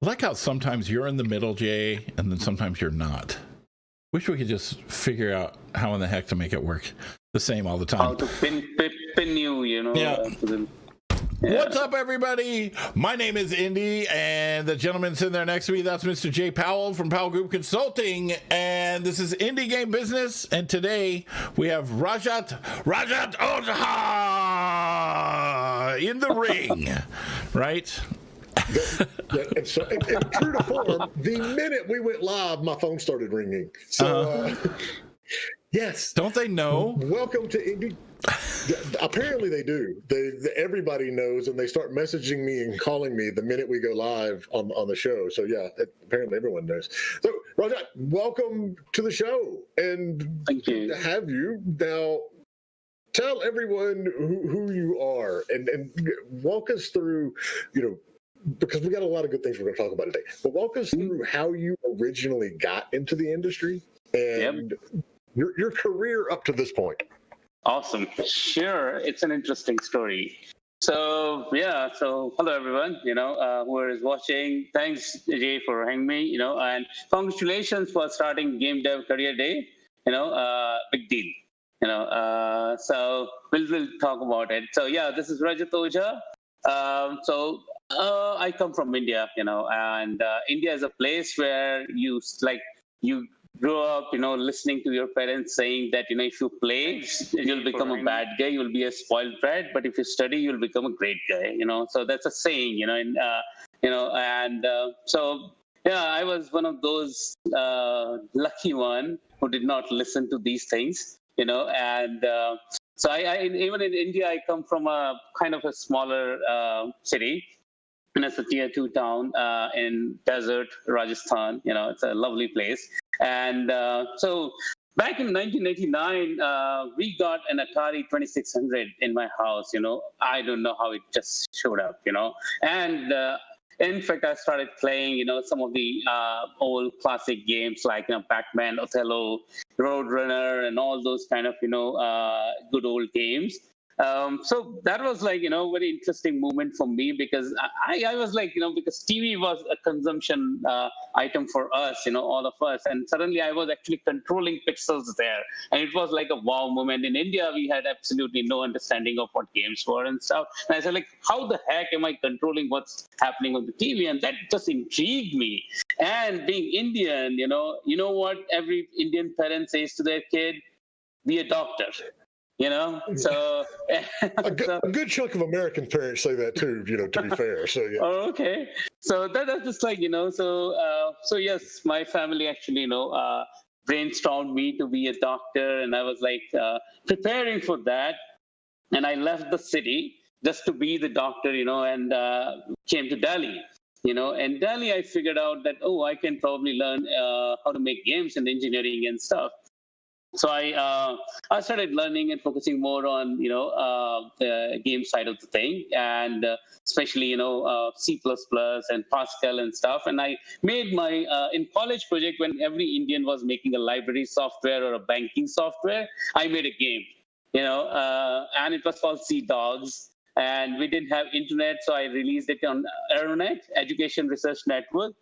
I like how sometimes you're in the middle, Jay, and then sometimes you're not. Wish we could just figure out how in the heck to make it work the same all the time. How to pin you, Yeah. to the... Yeah. What's up, everybody? My name is Indy, and the gentleman sitting there next to me, that's Mr. Jay Powell from Powell Group Consulting, and this is Indie Game Business, and today we have Rajat Ojha in the ring, right? And so, and true to form, the minute we went live, my phone started ringing. So, yes. Don't they know? Welcome to Indie. Apparently they do. Everybody knows, and they start messaging me and calling me the minute we go live on the show. So yeah, apparently everyone knows. So Rajat, welcome to the show, and thank you. To have you now. Tell everyone who you are, and walk us through, because we got a lot of good things we're going to talk about today. But walk us through how you originally got into the industry and your career up to this point. Awesome. Sure. It's an interesting story. So hello everyone, who is watching. Thanks, Jay, for having me, and congratulations for starting Game Dev Career Day. Big deal. So we'll talk about it. So this is Rajat Ojha. I come from India, and India is a place where you grow up, listening to your parents saying that, if you play, you'll become a bad guy, you'll be a spoiled brat, but if you study, you'll become a great guy, So that's a saying, I was one of those lucky one who did not listen to these things, so I even in India, I come from a kind of a smaller city. And it's a tier 2 town in desert Rajasthan. It's a lovely place. And so back in 1989, we got an Atari 2600 in my house. I don't know how it just showed up. And in fact, I started playing, some of the old classic games like Pac-Man, Othello, Roadrunner, and all those kind of good old games. So that was like, very interesting moment for me because I was like, because TV was a consumption item for us, all of us. And suddenly I was actually controlling pixels there. And it was like a wow moment. In India, we had absolutely no understanding of what games were and stuff. And I said, like, how the heck am I controlling what's happening on the TV? And that just intrigued me. And being Indian, you know what every Indian parent says to their kid? Be a doctor. So a good chunk of American parents say that too, to be fair. So yeah. Oh, okay. So that's just like, so yes, my family actually, brainstormed me to be a doctor, and I was like preparing for that. And I left the city just to be the doctor, and came to Delhi. And Delhi, I figured out that, I can probably learn how to make games and engineering and stuff. So I started learning and focusing more on the game side of the thing, and especially C++ and Pascal and stuff. And I made my in college project when every Indian was making a library software or a banking software. I made a game, and it was called Sea Dogs. And we didn't have internet, so I released it on Aeronet, Education Research Network.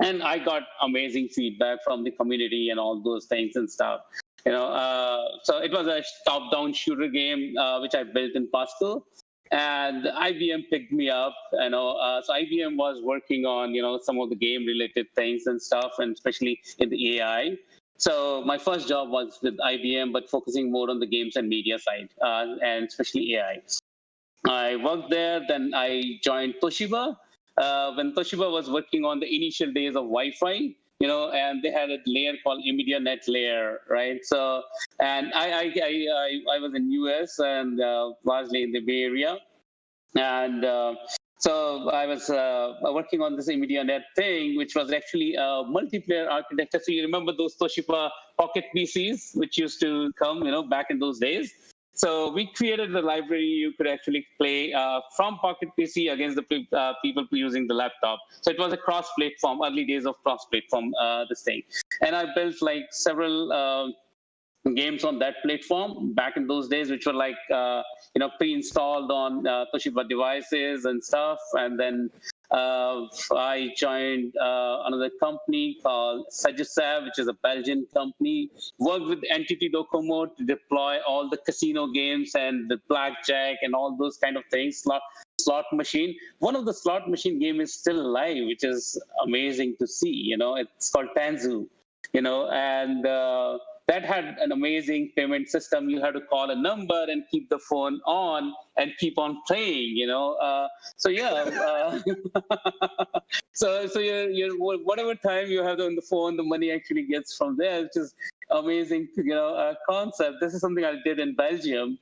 And I got amazing feedback from the community and all those things and stuff. So it was a top-down shooter game which I built in Pascal, and IBM picked me up. So IBM was working on some of the game-related things and stuff, and especially in the AI. So my first job was with IBM, but focusing more on the games and media side, and especially AI. I worked there, then I joined Toshiba. When Toshiba was working on the initial days of Wi-Fi, and they had a layer called ImmediaNet layer, right? So, and I was in US and largely in the Bay Area, and so I was working on this ImmediaNet thing, which was actually a multiplayer architecture. So you remember those Toshiba Pocket PCs, which used to come, back in those days. So we created the library you could actually play from Pocket PC against the people using the laptop. So it was a cross-platform, early days of cross-platform, this thing. And I built like several games on that platform back in those days, which were like, pre-installed on Toshiba devices and stuff. And then I joined another company called Sajusav, which is a Belgian company. Worked with Entity Docomo to deploy all the casino games and the blackjack and all those kind of things. Slot machine. One of the slot machine game is still alive, which is amazing to see. It's called Tanzu. And that had an amazing payment system. You had to call a number and keep the phone on and keep on playing. So yeah. So you're whatever time you have on the phone, the money actually gets from there, which is amazing. Concept. This is something I did in Belgium.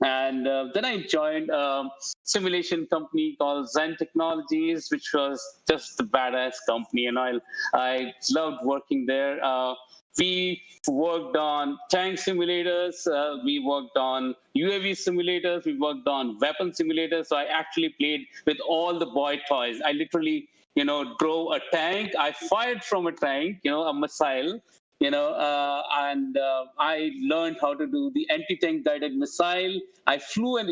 And then I joined a simulation company called Zen Technologies, which was just a badass company, and I loved working there. We worked on tank simulators, we worked on UAV simulators, we worked on weapon simulators. So I actually played with all the boy toys. I literally, drove a tank. I fired from a tank, a missile. And I learned how to do the anti-tank guided missile. I flew a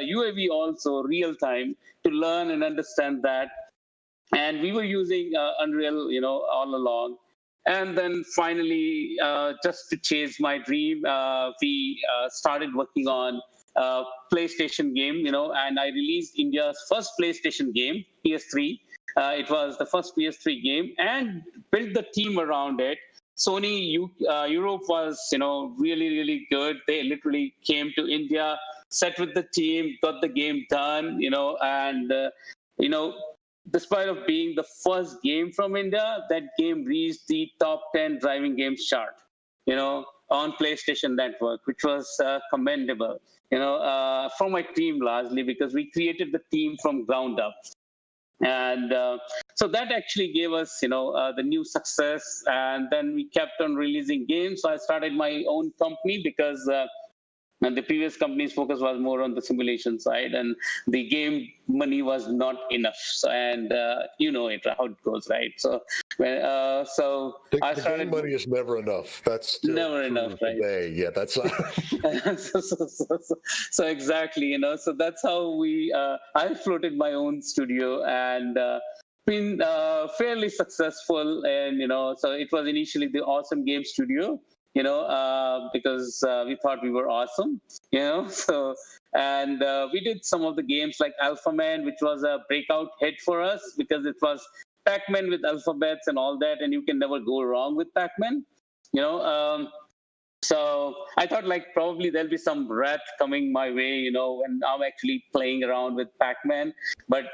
UAV also real time to learn and understand that. And we were using Unreal, all along. And then finally, just to chase my dream, we started working on a PlayStation game, and I released India's first PlayStation game, PS3. It was the first PS3 game, and built the team around it. Sony Europe was, really, really good. They literally came to India, sat with the team, got the game done, and, despite of being the first game from India, that game reached the top 10 driving games chart, on PlayStation Network, which was commendable, from my team largely, because we created the team from ground up. And so that actually gave us, the new success. And then we kept on releasing games. So I started my own company because and the previous company's focus was more on the simulation side, and the game money was not enough. So, and how it goes, right? So, I started. The game money is never enough. That's never enough, right? Today. Yeah, that's. So exactly, So that's how I floated my own studio and. Been fairly successful, and so it was initially the Awesome Game Studio, because we thought we were awesome, so, and we did some of the games like Alpha Man, which was a breakout hit for us because it was Pac-Man with alphabets and all that, and you can never go wrong with Pac-Man, So I thought probably there'll be some wrath coming my way, when I'm actually playing around with Pac-Man. But,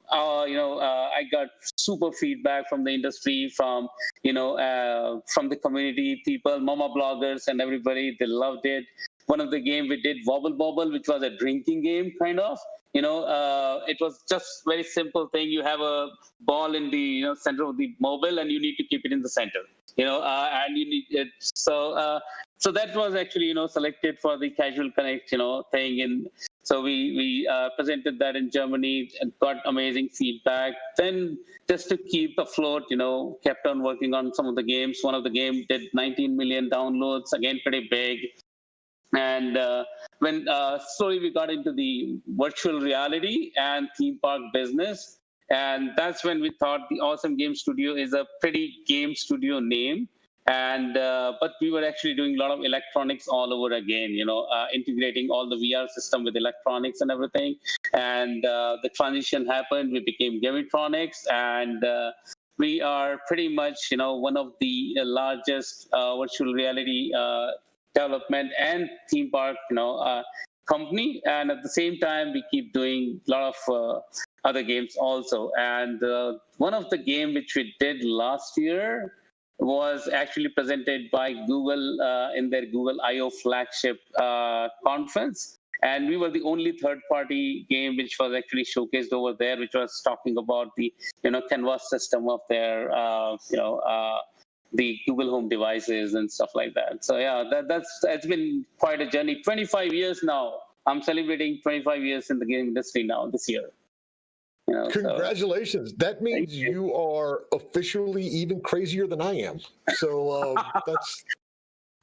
I got super feedback from the industry, from the community people, mama bloggers and everybody. They loved it. One of the game we did, Wobble Bobble, which was a drinking game kind of. It was just very simple thing. You have a ball in the center of the mobile, and you need to keep it in the center. And you need it. So that was actually selected for the Casual Connect thing. And so we presented that in Germany and got amazing feedback. Then just to keep afloat, kept on working on some of the games. One of the games did 19 million downloads, again pretty big. And when slowly we got into the virtual reality and theme park business, and that's when we thought the Awesome Game Studio is a pretty game studio name. And but we were actually doing a lot of electronics all over again, integrating all the VR system with electronics and everything. And the transition happened. We became Gametronics, and we are pretty much, one of the largest virtual reality development and theme park, company. And at the same time, we keep doing a lot of other games also. And one of the game which we did last year was actually presented by Google in their Google I/O flagship conference. And we were the only third-party game which was actually showcased over there, which was talking about the Canvas system of their the Google Home devices and stuff like that. So yeah, that's been quite a journey. 25 years now. I'm celebrating 25 years in the game industry now this year. Congratulations. So, that means you are officially even crazier than I am. So that's.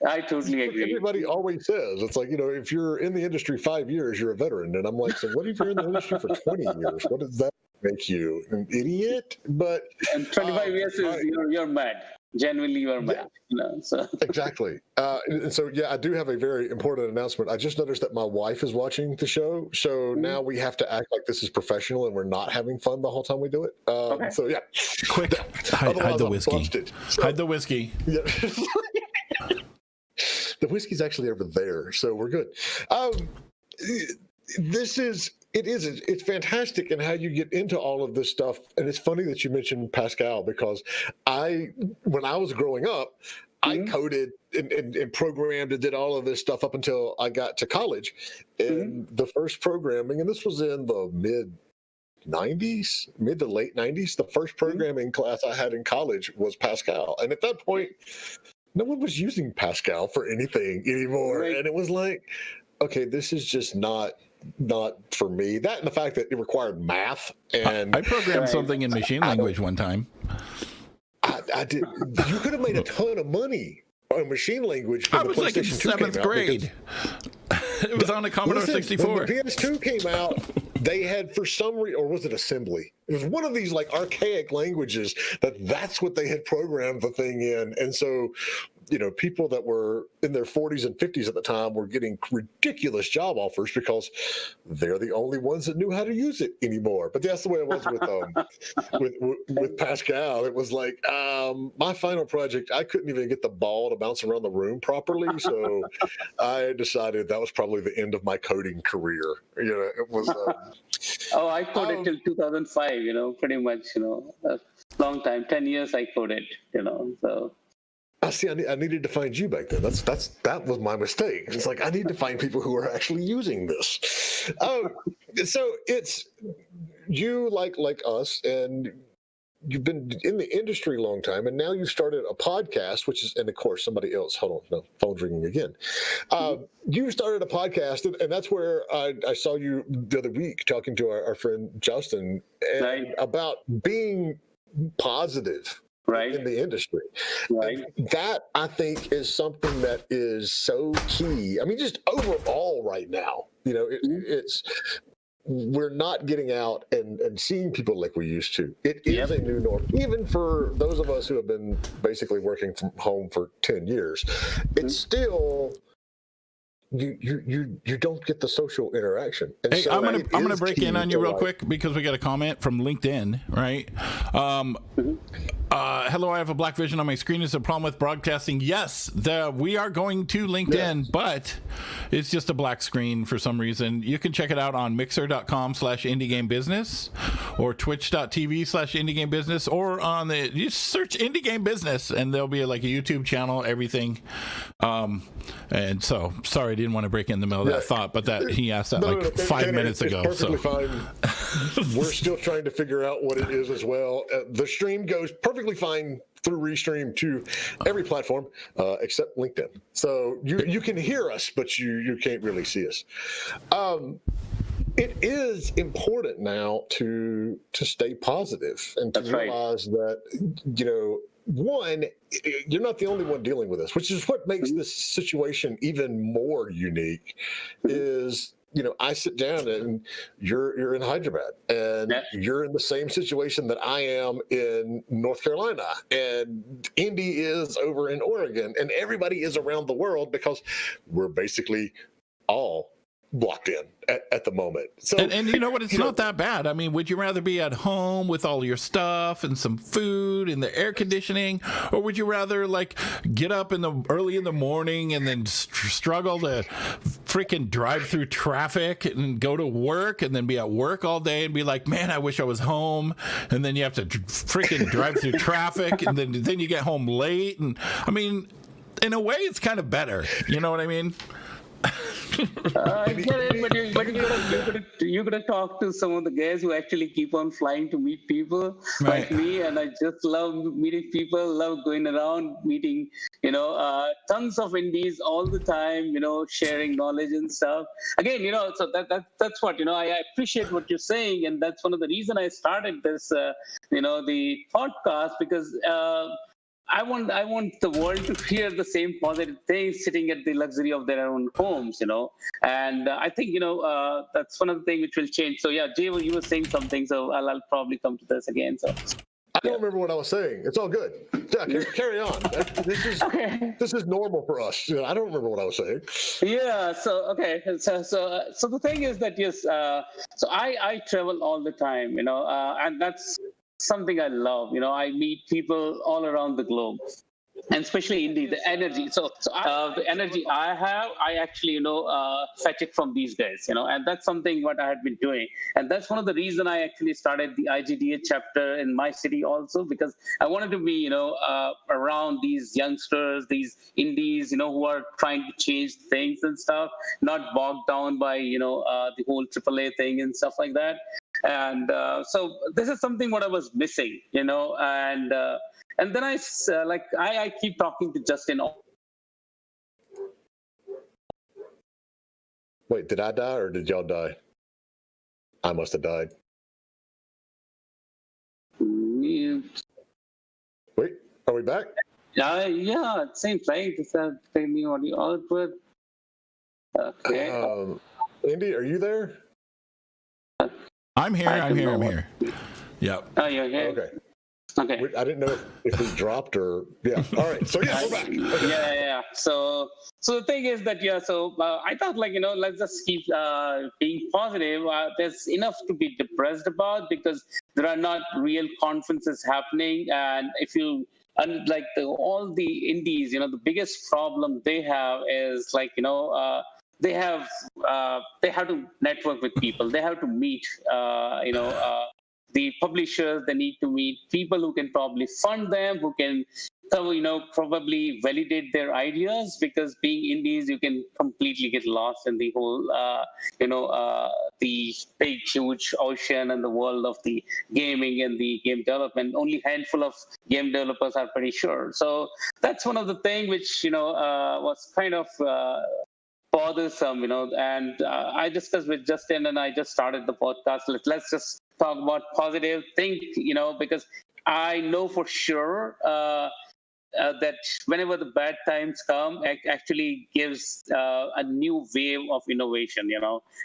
I totally agree. Everybody always says, it's like, if you're in the industry 5 years, you're a veteran. And I'm like, so what if you're in the industry for 20 years? What is that? make you an idiot, but And 25 years is you're mad. Genuinely, you're mad. So exactly. And so, I do have a very important announcement. I just noticed that my wife is watching the show, so now we have to act like this is professional and we're not having fun the whole time we do it. Okay. So Quick, hide the whiskey. So, Hide the whiskey. Yeah. The whiskey's actually over there, so we're good. It's fantastic in how you get into all of this stuff. And it's funny that you mentioned Pascal, because when I was growing up, I coded and programmed and did all of this stuff up until I got to college. And the first programming, and this was in the mid to late 90s, the first programming class I had in college was Pascal. And at that point, no one was using Pascal for anything anymore. Right. And it was like, okay, this is just not for me. That and the fact that it required math. And I programmed something in machine language one time. I did. You could have made a ton of money on machine language. I was like in 7th grade. It was on a Commodore 64. When the PS2 came out, they had, for some reason, or was it assembly? It was one of these like archaic languages that's what they had programmed the thing in. And so, people that were in their 40s and 50s at the time were getting ridiculous job offers because they're the only ones that knew how to use it anymore. But that's the way it was with Pascal. It was like my final project, I couldn't even get the ball to bounce around the room properly. So I decided that was probably the end of my coding career. It was. I coded till 2005. Pretty much. A long time, 10 years I coded. So. I see. I needed to find you back then. That was my mistake. It's like I need to find people who are actually using this. So it's you like us, and you've been in the industry a long time, and now you started a podcast, and of course somebody else. Hold on, no, phone's ringing again. You started a podcast, and that's where I saw you the other week talking to our friend Justin about being positive. Right. In the industry. Right. And that, I think, is something that is so key. I mean, just overall right now, it's we're not getting out and seeing people like we used to. It is a new norm. Even for those of us who have been basically working from home for 10 years, it's still... You don't get the social interaction. And hey, I'm gonna break in on you real quick because we got a comment from LinkedIn, right? Hello, I have a black vision on my screen. Is a problem with broadcasting? Yes, we are going to LinkedIn, but it's just a black screen for some reason. You can check it out on mixer.com/indiegamebusiness or twitch.tv/indiegamebusiness, or on you search Indie Game Business and there'll be like a YouTube channel, everything. And so, sorry, I didn't want to break in the middle of that thought, but he asked that 5 minutes ago. Perfectly fine. We're still trying to figure out what it is as well. The stream goes perfectly fine through Restream to every platform except LinkedIn. So you can hear us, but you can't really see us. It is important now to stay positive and to realize that, one, you're not the only one dealing with this, which is what makes this situation even more unique. Is I sit down and you're in Hyderabad, and you're in the same situation that I am in North Carolina, and Indy is over in Oregon, and everybody is around the world because we're basically all blocked in at the moment. So, and you know what? It's not that bad. I mean, would you rather be at home with all your stuff and some food and the air conditioning, or would you rather get up early in the morning and then struggle to freaking drive through traffic and go to work and then be at work all day and be like, man, I wish I was home, and then you have to freaking drive through traffic and then you get home late, and I mean, in a way, it's kind of better. You know what I mean? I get it, but you gotta talk to some of the guys who actually keep on flying to meet people like me, and I just love meeting people, love going around meeting, tons of indies all the time, sharing knowledge and stuff. Again, so that's what I appreciate what you're saying, and that's one of the reasons I started this, the podcast, because I want the world to hear the same positive things sitting at the luxury of their own homes, And I think that's one of the things which will change. So yeah, Jay, you were saying something, so I'll probably come to this again. So I don't remember what I was saying. It's all good. Yeah, carry on. okay. This is normal for us. I don't remember what I was saying. Yeah. So okay. So the thing is that yes. So I travel all the time, and that's something I love. I meet people all around the globe, and especially in the energy. So the energy I have, I actually fetch it from these guys, and that's something what I had been doing, and that's one of the reason I actually started the IGDA chapter in my city also, because I wanted to be around these youngsters, these indies, who are trying to change things and stuff, not bogged down by the whole AAA thing and stuff like that. And so this is something what I was missing, and then I keep talking to Justin. Wait, did I die or did y'all die? I must have died. Wait, are we back? Yeah, it seems like it's taking me audio output. Okay. Indy, are you there? I'm here. Yep. Oh, you're here. Okay. Okay. I didn't know if we dropped or yeah. All right. So yeah, we're back. Okay. Yeah. So the thing is that So I thought let's just keep being positive. There's enough to be depressed about because there are not real conferences happening, and if you like all the indies, the biggest problem they have is they have to network with people. They have to meet the publishers. They need to meet people who can probably fund them, who can probably validate their ideas, because being indies, you can completely get lost in the whole the big huge ocean and the world of the gaming and the game development. Only handful of game developers are pretty sure. So that's one of the things which was kind of bothersome, and I discussed with Justin, and I just started the podcast. Let's just talk about positive things, because I know for sure that whenever the bad times come, it actually gives a new wave of innovation.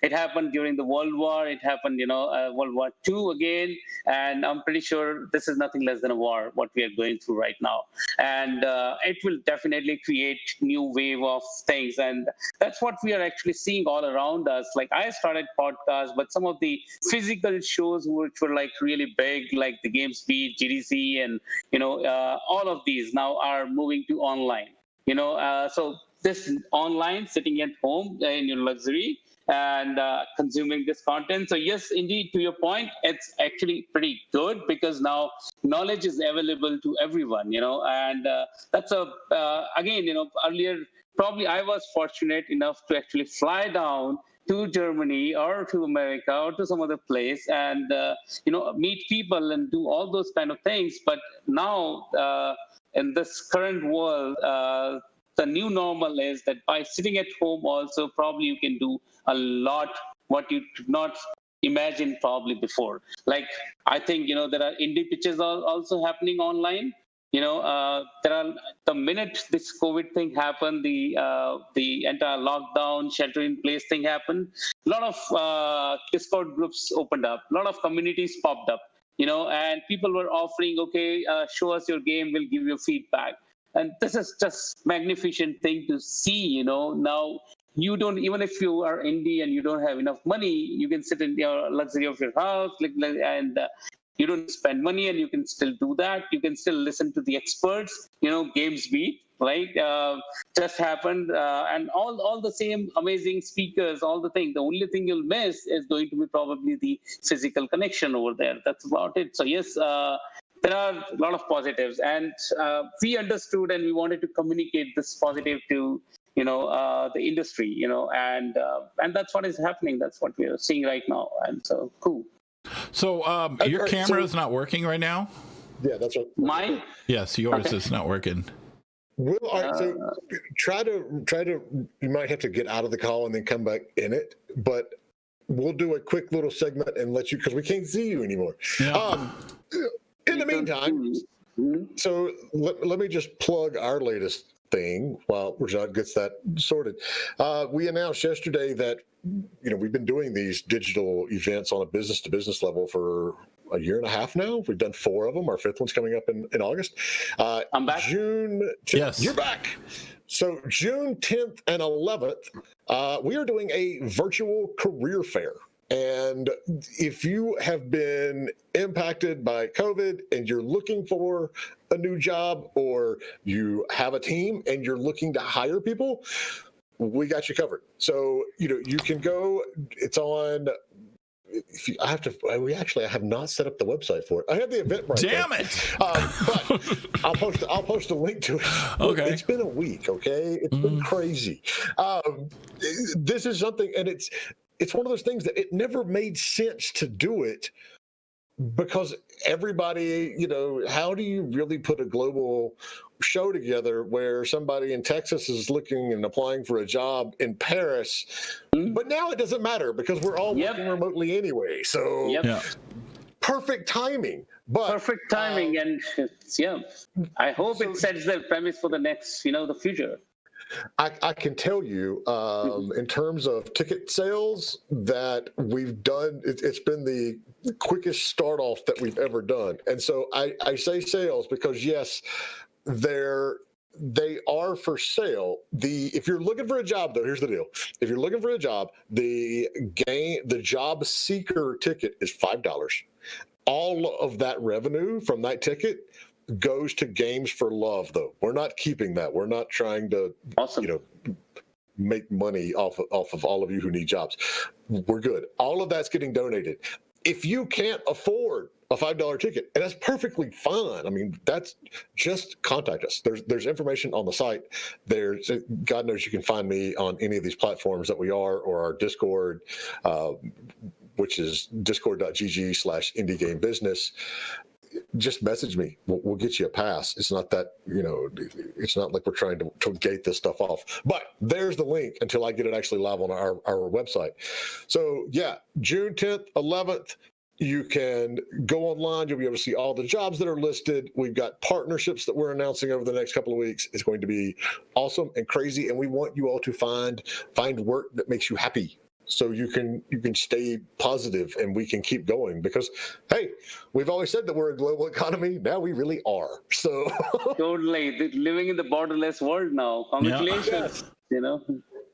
It happened during the World War. It happened, World War II again, and I'm pretty sure this is nothing less than a war, what we are going through right now. And it will definitely create new wave of things, and that's what we are actually seeing all around us. Like I started podcasts, but some of the physical shows which were really big, like the GameSpeed, GDC, and all of these now are moving to online. So this online, sitting at home in your luxury and consuming this content. So yes, indeed, to your point, it's actually pretty good because now knowledge is available to everyone. And that's again, earlier probably I was fortunate enough to actually fly down to Germany or to America or to some other place and meet people and do all those kind of things. But now in this current world, the new normal is that by sitting at home also probably you can do a lot what you could not imagine probably before. Like I think there are indie pitches also happening online. There are, the minute this COVID thing happened, the entire lockdown, shelter in place thing happened, a lot of Discord groups opened up, a lot of communities popped up, and people were offering, okay, show us your game, we'll give you feedback. And this is just magnificent thing to see, now you don't, even if you are indie and you don't have enough money, you can sit in your luxury of your house and you don't spend money and you can still do that. You can still listen to the experts, Games Beat, right? Just happened, and all the same amazing speakers, all the things. The only thing you'll miss is going to be probably the physical connection over there. That's about it. So yes, there are a lot of positives, and we understood and we wanted to communicate this positive to the industry, and that's what is happening. That's what we are seeing right now, and so cool. So your camera is not working right now? Yeah, that's right. Mine? Yes, yours is not working. Well, all right, so try to. You might have to get out of the call and then come back in it, but we'll do a quick little segment and let you, because we can't see you anymore. Yeah. In the meantime, So let me just plug our latest thing while Rajat gets that sorted. We announced yesterday that we've been doing these digital events on a business to business level for a year and a half now. We've done 4 of them. Our 5th one's coming up in August. I'm back. Yes, you're back. So June 10th and 11th, we are doing a virtual career fair. And if you have been impacted by COVID and you're looking for a new job, or you have a team and you're looking to hire people, we got you covered. So, you can go, it's on, I have not set up the website for it. I have the event right damn there. it. But I'll post a link to it. Okay. It's been a week. Okay. It's been crazy. This is something, and it's one of those things that it never made sense to do it, because everybody, how do you really put a global show together where somebody in Texas is looking and applying for a job in Paris? But now it doesn't matter because we're all working remotely anyway. So perfect timing. But perfect timing, and I hope it sets the premise for the next, the future. I can tell you, in terms of ticket sales, that we've done, it's been the quickest start off that we've ever done. And so I say sales because, yes, they are for sale. If you're looking for a job, though, here's the deal. If you're looking for a job, the job seeker ticket is $5. All of that revenue from that ticket goes to Games for Love, though. We're not keeping that. We're not trying to, make money off of all of you who need jobs. We're good. All of that's getting donated. If you can't afford a $5 ticket, and that's perfectly fine. I mean, that's just contact us. There's information on the site. There's, God knows you can find me on any of these platforms that we are, or our Discord, which is discord.gg/indiegamebusiness. Just message me. We'll get you a pass. It's not that, it's not like we're trying to gate this stuff off. But there's the link until I get it actually live on our website. So, June 10th, 11th, you can go online. You'll be able to see all the jobs that are listed. We've got partnerships that we're announcing over the next couple of weeks. It's going to be awesome and crazy, and we want you all to find work that makes you happy, so you can stay positive and we can keep going, because, hey, we've always said that we're a global economy. Now we really are. So totally living in the borderless world now. Congratulations.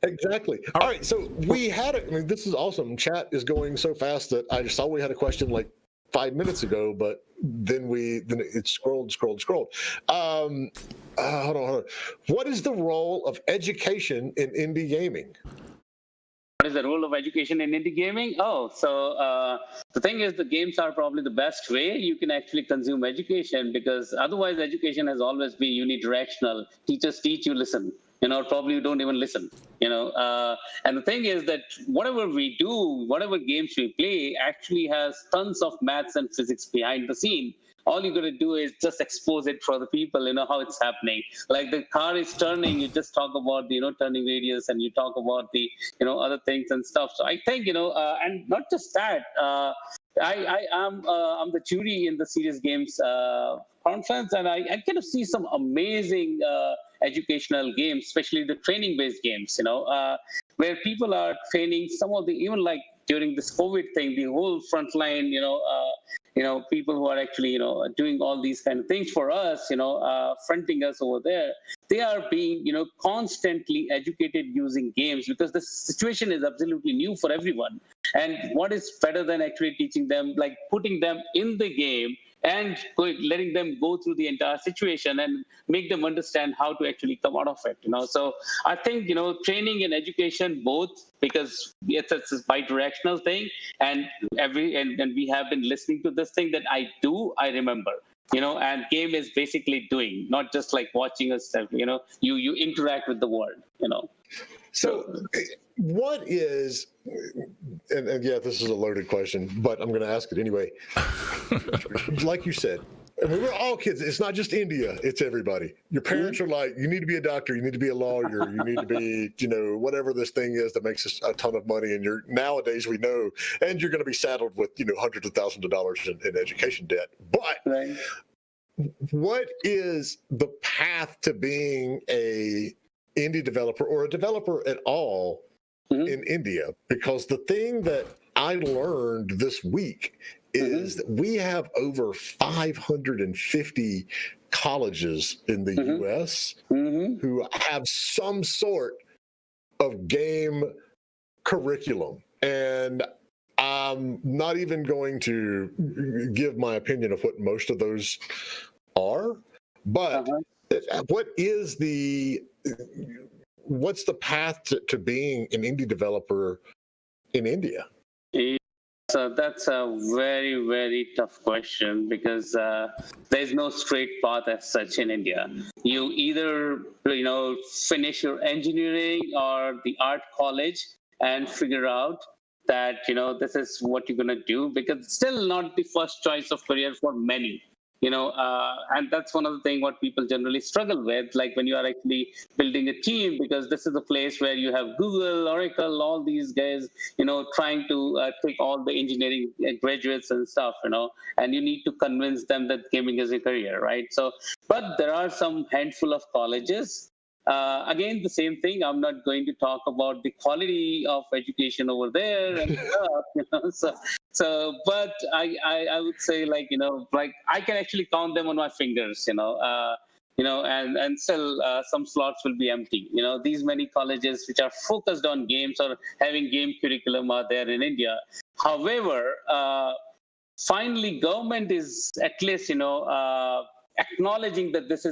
Exactly. All right. So this is awesome. Chat is going so fast that I just saw we had a question like 5 minutes ago, but then it scrolled. Hold on. What is the role of education in indie gaming? What is the role of education in indie gaming? The thing is, the games are probably the best way you can actually consume education, because otherwise education has always been unidirectional. Teachers teach, you listen. Probably you don't even listen. And the thing is that whatever we do, whatever games we play, actually has tons of maths and physics behind the scene. All you got to do is just expose it for the people, how it's happening. Like the car is turning, you just talk about the, turning radius, and you talk about the, other things and stuff. So I think, and not just that, I'm the jury in the Serious Games conference, and I kind of see some amazing educational games, especially the training-based games, where people are training some of the, even like during this COVID thing, the whole frontline, people who are actually, doing all these kind of things for us, fronting us over there, they are being, constantly educated using games, because the situation is absolutely new for everyone. And what is better than actually teaching them, like putting them in the game and letting them go through the entire situation and make them understand how to actually come out of it. So I think, training and education both, because it's a bi-directional thing, and we have been listening to this thing that I remember. And game is basically doing, not just like watching us, you interact with the world, So what is, and this is a loaded question, but I'm going to ask it anyway. Like you said, and we were all kids. It's not just India, it's everybody. Your parents are like, you need to be a doctor, you need to be a lawyer, you need to be, whatever this thing is that makes us a ton of money. And nowadays we know, and you're going to be saddled with, hundreds of thousands of dollars in education debt. But what is the path to being a indie developer or a developer at all in India? Because the thing that I learned this week is that we have over 550 colleges in the US who have some sort of game curriculum. And I'm not even going to give my opinion of what most of those are, but what's the path to being an indie developer in India? So that's a very, very tough question because there's no straight path as such in India. You either, finish your engineering or the art college and figure out that, this is what you're going to do, because it's still not the first choice of career for many. And that's one of the things what people generally struggle with, like when you are actually building a team, because this is a place where you have Google, Oracle, all these guys, trying to take all the engineering graduates and stuff, and you need to convince them that gaming is a career, right? So, but there are some handful of colleges. Again, the same thing. I'm not going to talk about the quality of education over there and stuff, but I would say like I can actually count them on my fingers, and still some slots will be empty. These many colleges which are focused on games or having game curriculum are there in India. However, finally, government is at least acknowledging that this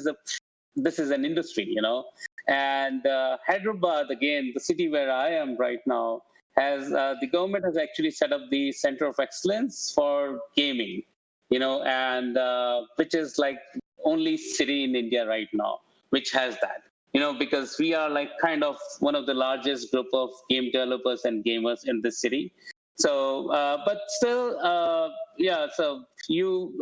is an industry, and Hyderabad, again, the city where I am right now, has the government has actually set up the Center of Excellence for Gaming, and which is like only city in India right now which has that, because we are like kind of one of the largest group of game developers and gamers in this city. So, but still, so you.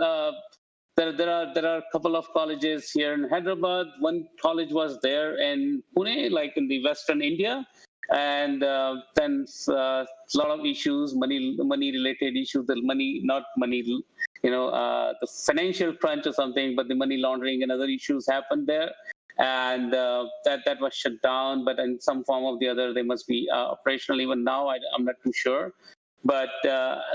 There are a couple of colleges here in Hyderabad. One college was there in Pune, like in the Western India, and then a lot of issues, money related issues, the financial crunch or something, but the money laundering and other issues happened there, and that was shut down. But in some form or the other, they must be operational even now. I'm not too sure. But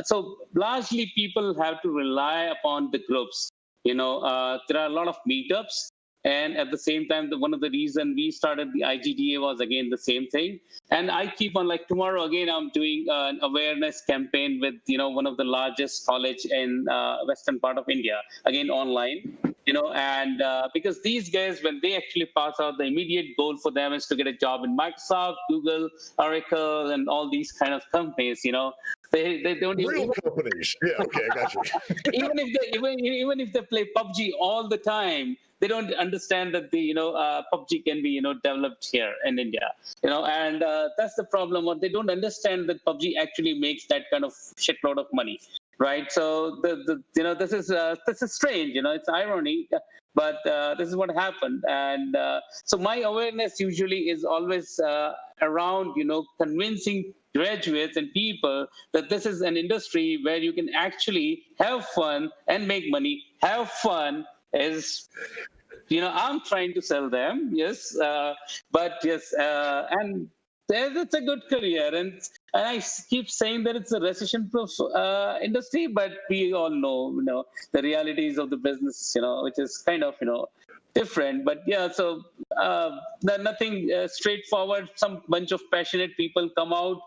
so largely people have to rely upon the groups. There are a lot of meetups, and at the same time, one of the reasons we started the IGDA was again the same thing. And I keep on, like tomorrow again, I'm doing an awareness campaign with one of the largest college in western part of India, again online. And because these guys, when they actually pass out, the immediate goal for them is to get a job in Microsoft, Google, Oracle, and all these kind of companies. They don't real companies. Yeah, okay, I got you. even if they play PUBG all the time, they don't understand that the PUBG can be developed here in India. And that's the problem. Or they don't understand that PUBG actually makes that kind of shitload of money. Right, so this is strange. It's irony, but this is what happened. And so my awareness usually is always around convincing graduates and people that this is an industry where you can actually have fun and make money. Have fun is I'm trying to sell them, yes, but yes, and it's a good career, and I keep saying that it's a recession-proof industry, but we all know, the realities of the business, which is kind of, different. But yeah, so nothing straightforward. Some bunch of passionate people come out.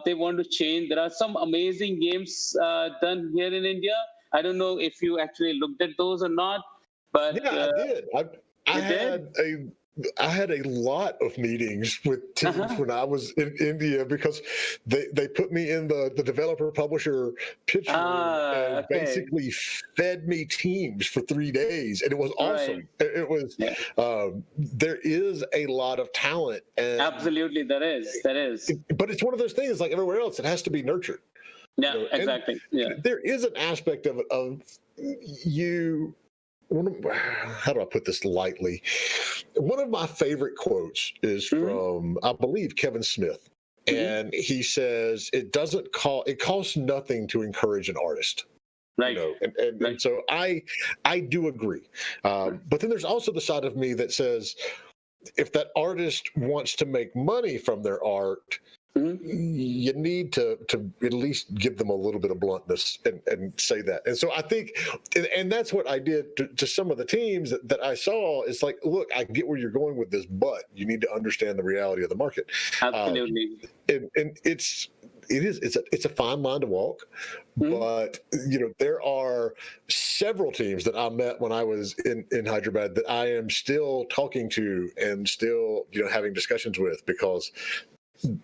They want to change. There are some amazing games done here in India. I don't know if you actually looked at those or not, but yeah, I did. I had a lot of meetings with teams when I was in India, because they put me in the developer publisher pitch room and basically fed me teams for 3 days, and it was awesome. Right. It was there is a lot of talent, and absolutely there is. But it's one of those things like everywhere else; it has to be nurtured. Yeah, exactly. Yeah, there is an aspect of you. How do I put this lightly? One of my favorite quotes is from, I believe, Kevin Smith. And he says, it costs nothing to encourage an artist. Right. And so I do agree. But then there's also the side of me that says, if that artist wants to make money from their art, you need to at least give them a little bit of bluntness and say that. And so I think, and that's what I did to some of the teams that I saw. It's like, look, I get where you're going with this, but you need to understand the reality of the market. Absolutely. And it's a fine line to walk, but there are several teams that I met when I was in Hyderabad that I am still talking to and still having discussions with, because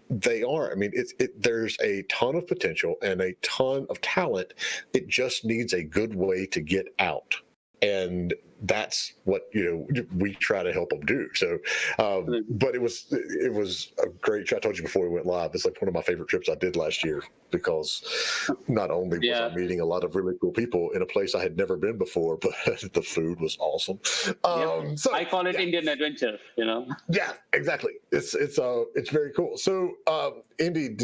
they are. I mean, there's a ton of potential and a ton of talent. It just needs a good way to get out. And that's what we try to help them do. So, but it was a great trip. I told you before we went live, it's like one of my favorite trips I did last year, because not only was I meeting a lot of really cool people in a place I had never been before, but the food was awesome. So I call it Indian adventure. Yeah, exactly. It's very cool. So, Indy,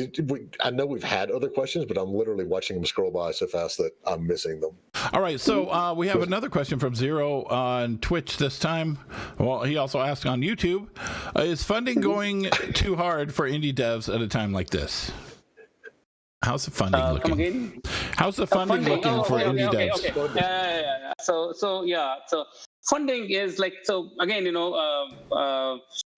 I know we've had other questions, but I'm literally watching them scroll by so fast that I'm missing them. All right, so we have another question from Zero on Twitch this time. Well, he also asked on YouTube, is funding going too hard for indie devs at a time like this? How's the funding looking? Come again? How's the funding looking for indie devs? Okay. So funding is like, so again,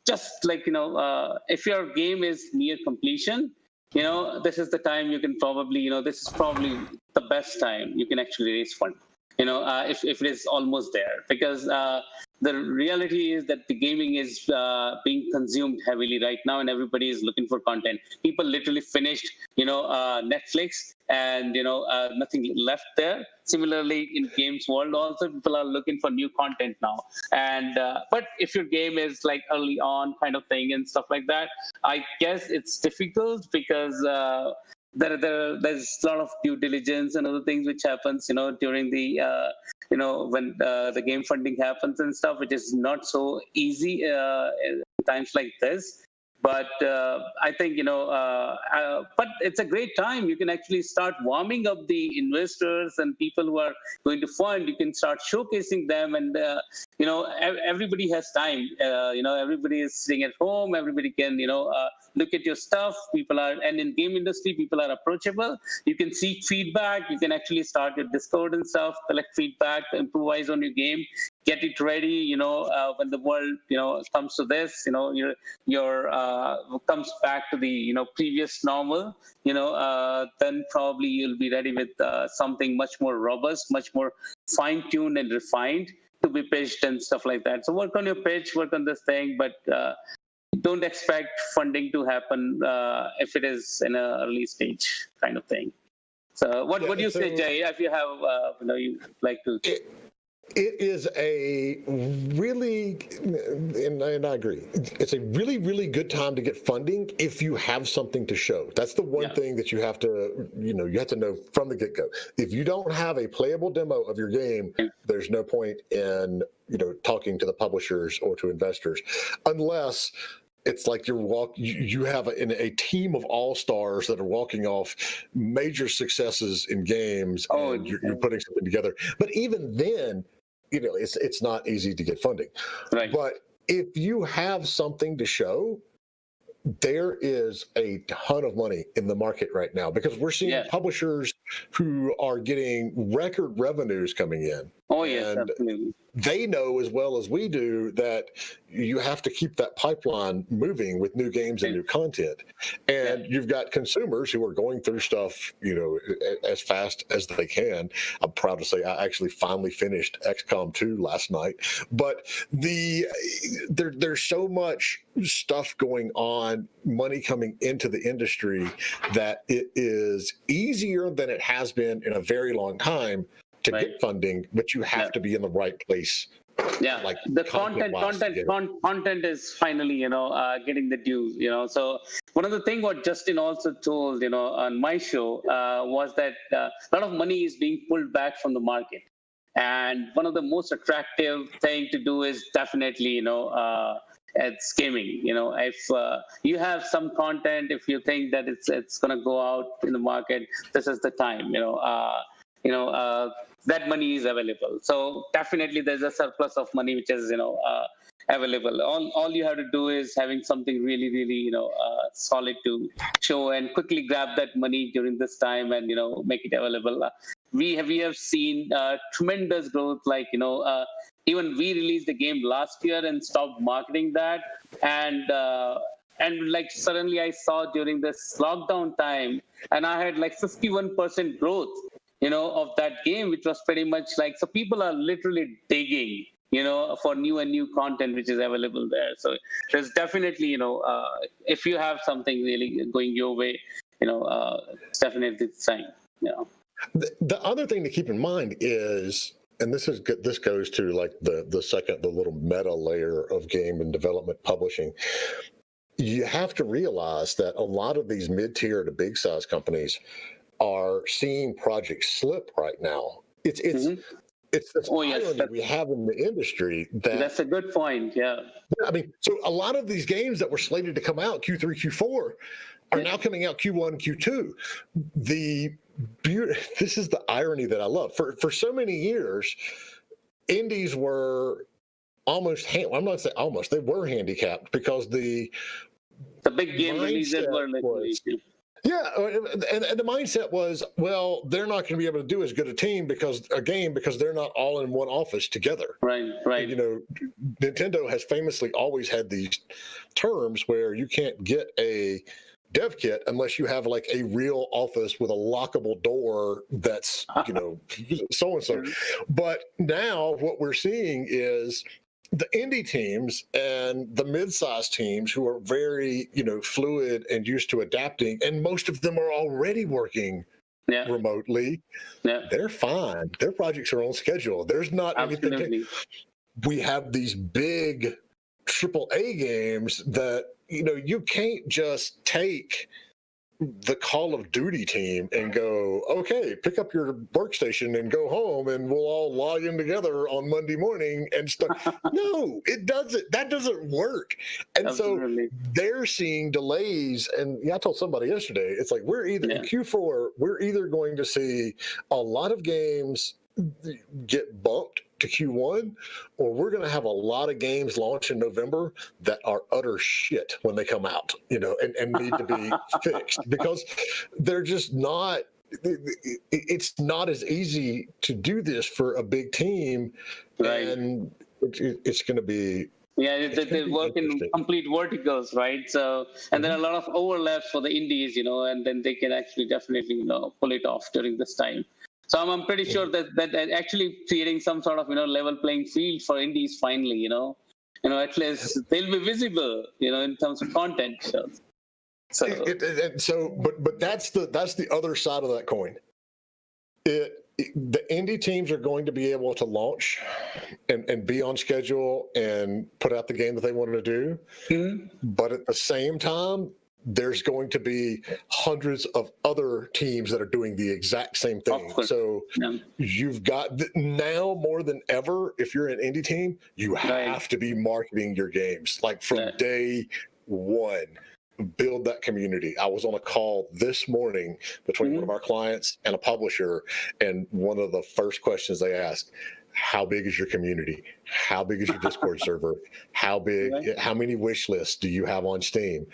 just like, if your game is near completion, this is the time you can probably, this is probably the best time you can actually raise fund, if it is almost there, because the reality is that the gaming is being consumed heavily right now, and everybody is looking for content. People literally finished, Netflix, and nothing left there. Similarly, in games world also, people are looking for new content now. And but if your game is like early on kind of thing and stuff like that, I guess it's difficult, because there's a lot of due diligence and other things which happens, during the when the game funding happens and stuff, which is not so easy in times like this. But I think, but it's a great time. You can actually start warming up the investors and people who are going to fund. You can start showcasing them, and everybody has time. Everybody is sitting at home. Everybody can, look at your stuff. And in game industry, people are approachable. You can seek feedback. You can actually start your Discord and stuff, collect feedback, improvise on your game, get it ready. When the world, comes to this, your comes back to the previous normal, then probably you'll be ready with something much more robust, much more fine-tuned and refined to be pitched and stuff like that. So work on your pitch, work on this thing, but don't expect funding to happen if it is in an early stage kind of thing. So what do you say, Jay? If you have, you like to. It is a really, and I agree, it's a really, really good time to get funding if you have something to show. That's the one thing that you have to, you have to know from the get-go. If you don't have a playable demo of your game, there's no point in, talking to the publishers or to investors, unless it's like you have a team of all-stars that are walking off major successes in games, and you're putting something together. But even then, it's not easy to get funding. Right. But if you have something to show, there is a ton of money in the market right now, because we're seeing publishers who are getting record revenues coming in. Oh, yes, absolutely. They know as well as we do that you have to keep that pipeline moving with new games and new content. And you've got consumers who are going through stuff, as fast as they can. I'm proud to say I actually finally finished XCOM 2 last night. But there's so much stuff going on, money coming into the industry, that it is easier than it has been in a very long time to get funding, but you have to be in the right place. Like the content is finally, getting the dues, So one of the things what Justin also told, on my show, was that a lot of money is being pulled back from the market. And one of the most attractive thing to do is definitely, it's gaming. If you have some content, if you think that it's going to go out in the market, this is the time, that money is available. So definitely there's a surplus of money which is available. All you have to do is having something really really solid to show and quickly grab that money during this time and make it available. We have seen tremendous growth, like even we released the game last year and stopped marketing that, and like suddenly I saw during this lockdown time, and I had like 51% growth of that game, which was pretty much like, so people are literally digging for new content which is available there. So there's definitely if you have something really going your way, it's definitely the sign. The other thing to keep in mind is, and this goes to like the little meta layer of game and development publishing. You have to realize that a lot of these mid-tier to big size companies are seeing projects slip right now. It's this irony we have in the industry. That's a good point. Yeah. I mean, so a lot of these games that were slated to come out Q3, Q4 are now coming out Q1, Q2. This is the irony that I love. For so many years, indies were almost, I'm not saying almost, they were handicapped because the big game releases were yeah, and the mindset was, well, they're not going to be able to do as good a game because they're not all in one office together. Right. And, Nintendo has famously always had these terms where you can't get a dev kit unless you have like a real office with a lockable door that's so and so. But now what we're seeing is the indie teams and the mid-sized teams who are very fluid and used to adapting, and most of them are already working remotely. They're fine. Their projects are on schedule. There's not anything. We have these big AAA games that you can't just take the Call of Duty team and go, okay, pick up your workstation and go home and we'll all log in together on Monday morning and start. No, it doesn't. That doesn't work. And so they're seeing delays. And I told somebody yesterday, it's like we're either in Q4, we're either going to see a lot of games get bumped to Q1, or we're going to have a lot of games launch in November that are utter shit when they come out, and need to be fixed because they're just not. It's not as easy to do this for a big team, and it's going to be. Yeah, they work in complete verticals, right? So, and then a lot of overlaps for the indies, and then they can actually definitely, pull it off during this time. So I'm pretty sure that actually creating some sort of level playing field for indies finally, at least they'll be visible, in terms of content. But that's the other side of that coin. The indie teams are going to be able to launch and be on schedule and put out the game that they wanted to do, but at the same time, there's going to be hundreds of other teams that are doing the exact same thing. So you've got now more than ever, if you're an indie team, you have to be marketing your games like from day one. Build that community. I was on a call this morning between one of our clients and a publisher, and one of the first questions they asked, how big is your community? How big is your Discord server? How many wish lists do you have on Steam?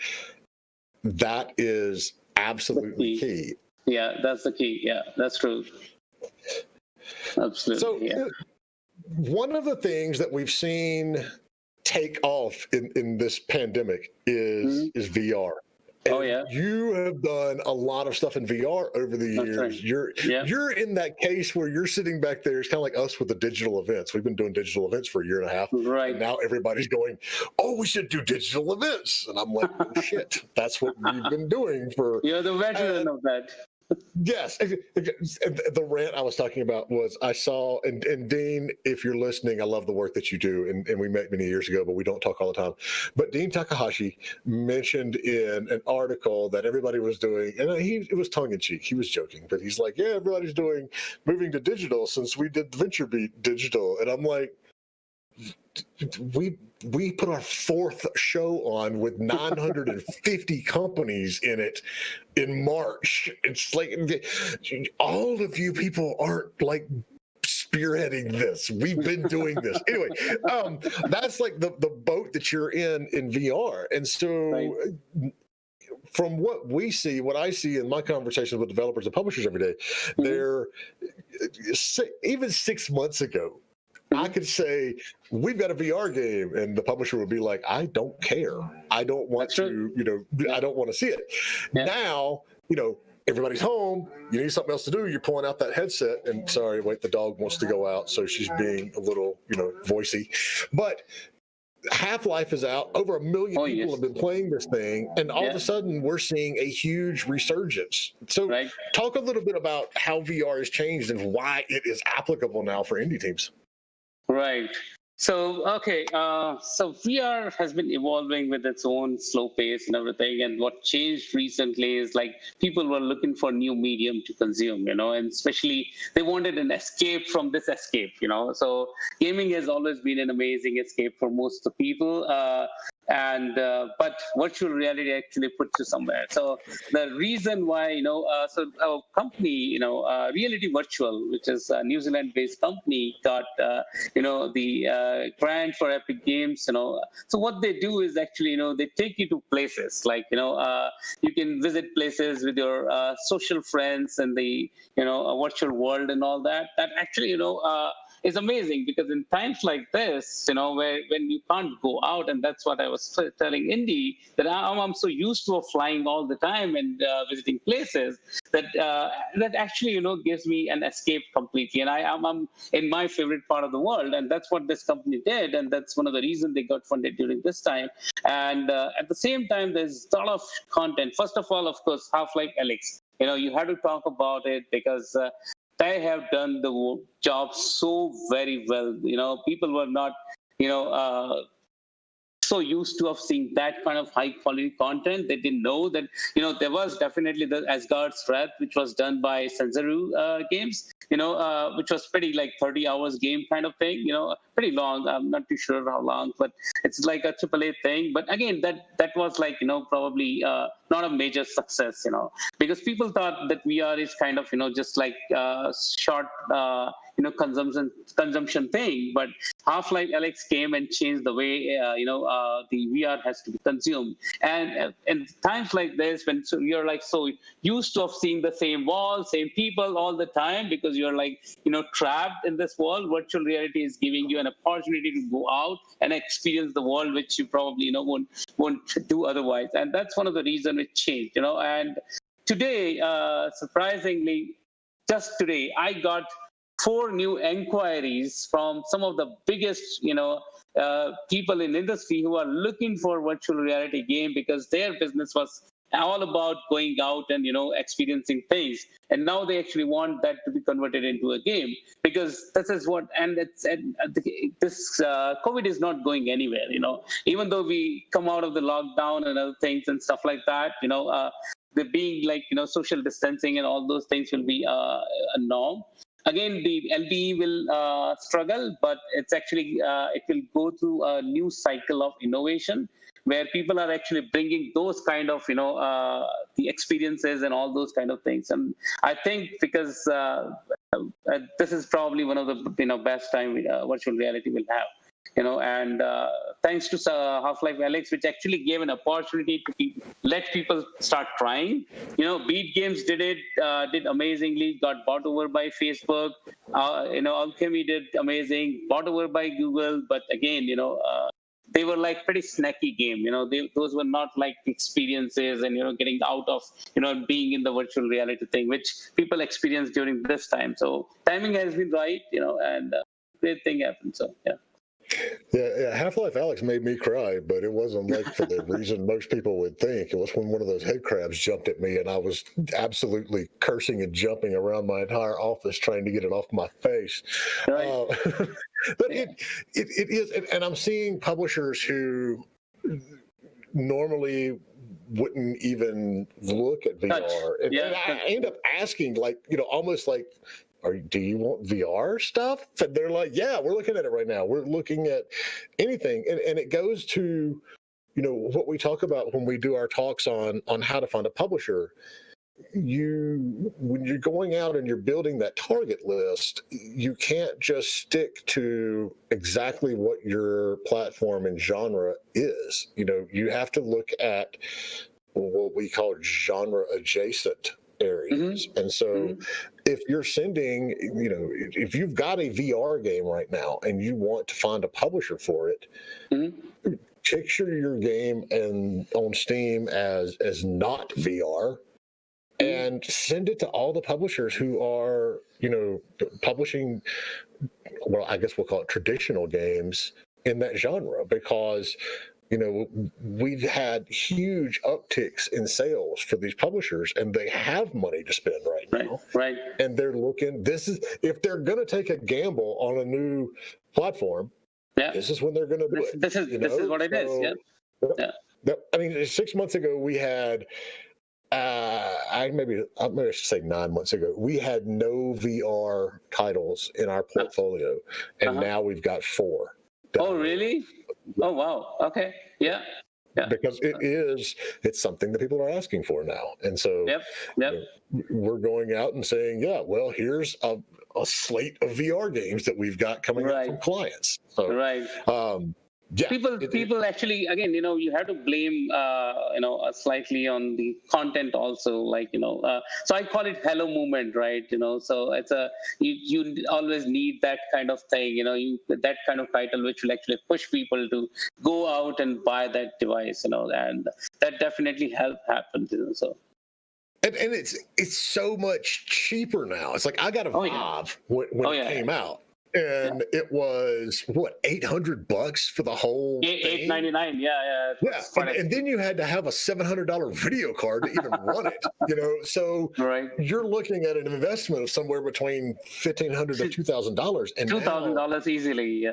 That is absolutely key. Yeah, that's the key. Yeah, that's true. Absolutely. So, one of the things that we've seen take off in this pandemic is VR. And you have done a lot of stuff in VR over the years. Right. You're in that case where you're sitting back there. It's kind of like us with the digital events. We've been doing digital events for a year and a half. Right. And now everybody's going, oh, we should do digital events. And I'm like, oh, shit, that's what we've been doing for. You're the veteran of that. Yes. The rant I was talking about was I saw, and Dean, if you're listening, I love the work that you do. And we met many years ago, but we don't talk all the time. But Dean Takahashi mentioned in an article that everybody was doing, and it was tongue in cheek. He was joking, but he's like, yeah, everybody's moving to digital since we did VentureBeat digital. And I'm like, we put our fourth show on with 950 companies in it in March. It's like all of you people aren't like spearheading this. We've been doing this anyway. That's like the boat that you're in VR, and so. Right. From what I see in my conversations with developers and publishers every day, they're even 6 months ago, I could say we've got a VR game, and the publisher would be like, "I don't care. I don't want to. I don't want to see it." Yeah. Now, everybody's home. You need something else to do. You're pulling out that headset, and sorry, wait, the dog wants to go out, so she's being a little, voicey, but. Half-Life is out. Over 1 million people have been playing this thing, and all of a sudden we're seeing a huge resurgence. So talk a little bit about how VR has changed and why it is applicable now for indie teams. Right. So, so VR has been evolving with its own slow pace and everything. And what changed recently is like people were looking for new medium to consume, and especially they wanted an escape from this escape, So gaming has always been an amazing escape for most of the people. But virtual reality actually puts you somewhere. So the reason why, so our company, Reality Virtual, which is a New Zealand-based company, got, the grant for Epic Games, So what they do is actually, they take you to places like, you can visit places with your social friends and the, virtual world and all that. That actually, is amazing because in times like this, when you can't go out, and that's what I was telling Indy, that I'm so used to flying all the time and visiting places that that actually, gives me an escape completely. And I'm in my favorite part of the world, and that's what this company did, and that's one of the reasons they got funded during this time. And at the same time, there's a lot of content. First of all, of course, Half-Life Alyx. You had to talk about it because they have done the job so very well. People were not, so used to of seeing that kind of high quality content. They didn't know that, there was definitely the Asgard's Wrath, which was done by Sanzaru Games, which was pretty like 30 hours game kind of thing, pretty long. I'm not too sure how long, but it's like a AAA thing. But again, that was like, probably not a major success, because people thought that VR is kind of, just like short, consumption thing. But Half-Life Alyx came and changed the way, the VR has to be consumed. And in times like this, when you're like so used to of seeing the same wall, same people all the time, because you're like, trapped in this world, virtual reality is giving you an opportunity to go out and experience the world, which you probably, won't do otherwise. And that's one of the reasons it changed, And today, surprisingly, just today, I got 4 new inquiries from some of the biggest, people in industry who are looking for virtual reality game because their business was all about going out and, experiencing things. And now they actually want that to be converted into a game because this is what, this COVID is not going anywhere, even though we come out of the lockdown and other things and stuff like that, the being like, social distancing and all those things will be a norm. Again, the LBE will struggle, but it's actually, it will go through a new cycle of innovation where people are actually bringing those kind of, the experiences and all those kind of things. And I think because this is probably one of the, best time virtual reality will have. And thanks to Half-Life Alyx, which actually gave an opportunity to let people start trying. Beat Games did amazingly, got bought over by Facebook. Alchemy did amazing, bought over by Google. But again, they were like pretty snacky game. Those were not like experiences and, getting out of, being in the virtual reality thing, which people experienced during this time. So timing has been right, and great thing happened. So, yeah. Yeah, Half-Life Alyx made me cry, but it wasn't like for the reason most people would think. It was when one of those head crabs jumped at me, and I was absolutely cursing and jumping around my entire office trying to get it off my face. Right. But it is, and I'm seeing publishers who normally wouldn't even look at VR. And I end up asking, like, almost like, do you want VR stuff? And they're like, yeah, we're looking at it right now. We're looking at anything. And it goes to, what we talk about when we do our talks on how to find a publisher. When you're going out and you're building that target list, you can't just stick to exactly what your platform and genre is. You have to look at what we call genre adjacent areas. And so if you're sending, if you've got a VR game right now and you want to find a publisher for it, picture your game on Steam as not VR, and send it to all the publishers who are, publishing, well, I guess we'll call it traditional games in that genre, because, we've had huge upticks in sales for these publishers, and they have money to spend right now. Right. And they're looking, if they're going to take a gamble on a new platform, this is when they're going to do it. This is what it is. Yeah. I mean, 6 months ago, we had, maybe I should say 9 months ago, we had no VR titles in our portfolio, and now we've got 4. Oh, really? Oh, wow. Okay. Yeah. Because it's something that people are asking for now. And so we're going out and saying, well, here's a slate of VR games that we've got coming up from clients. So, people actually, again, you have to blame slightly on the content also, so I call it hello movement, right? So it's you always need that kind of thing, that kind of title which will actually push people to go out and buy that device, and that definitely happens, so. And it's so much cheaper now. It's like I got a Vive when it came out. And it was $800 for the whole thing? $899, yeah. And then you had to have a $700 video card to even run it. So you're looking at an investment of somewhere between $1,500 to $2,000, and $2,000 easily,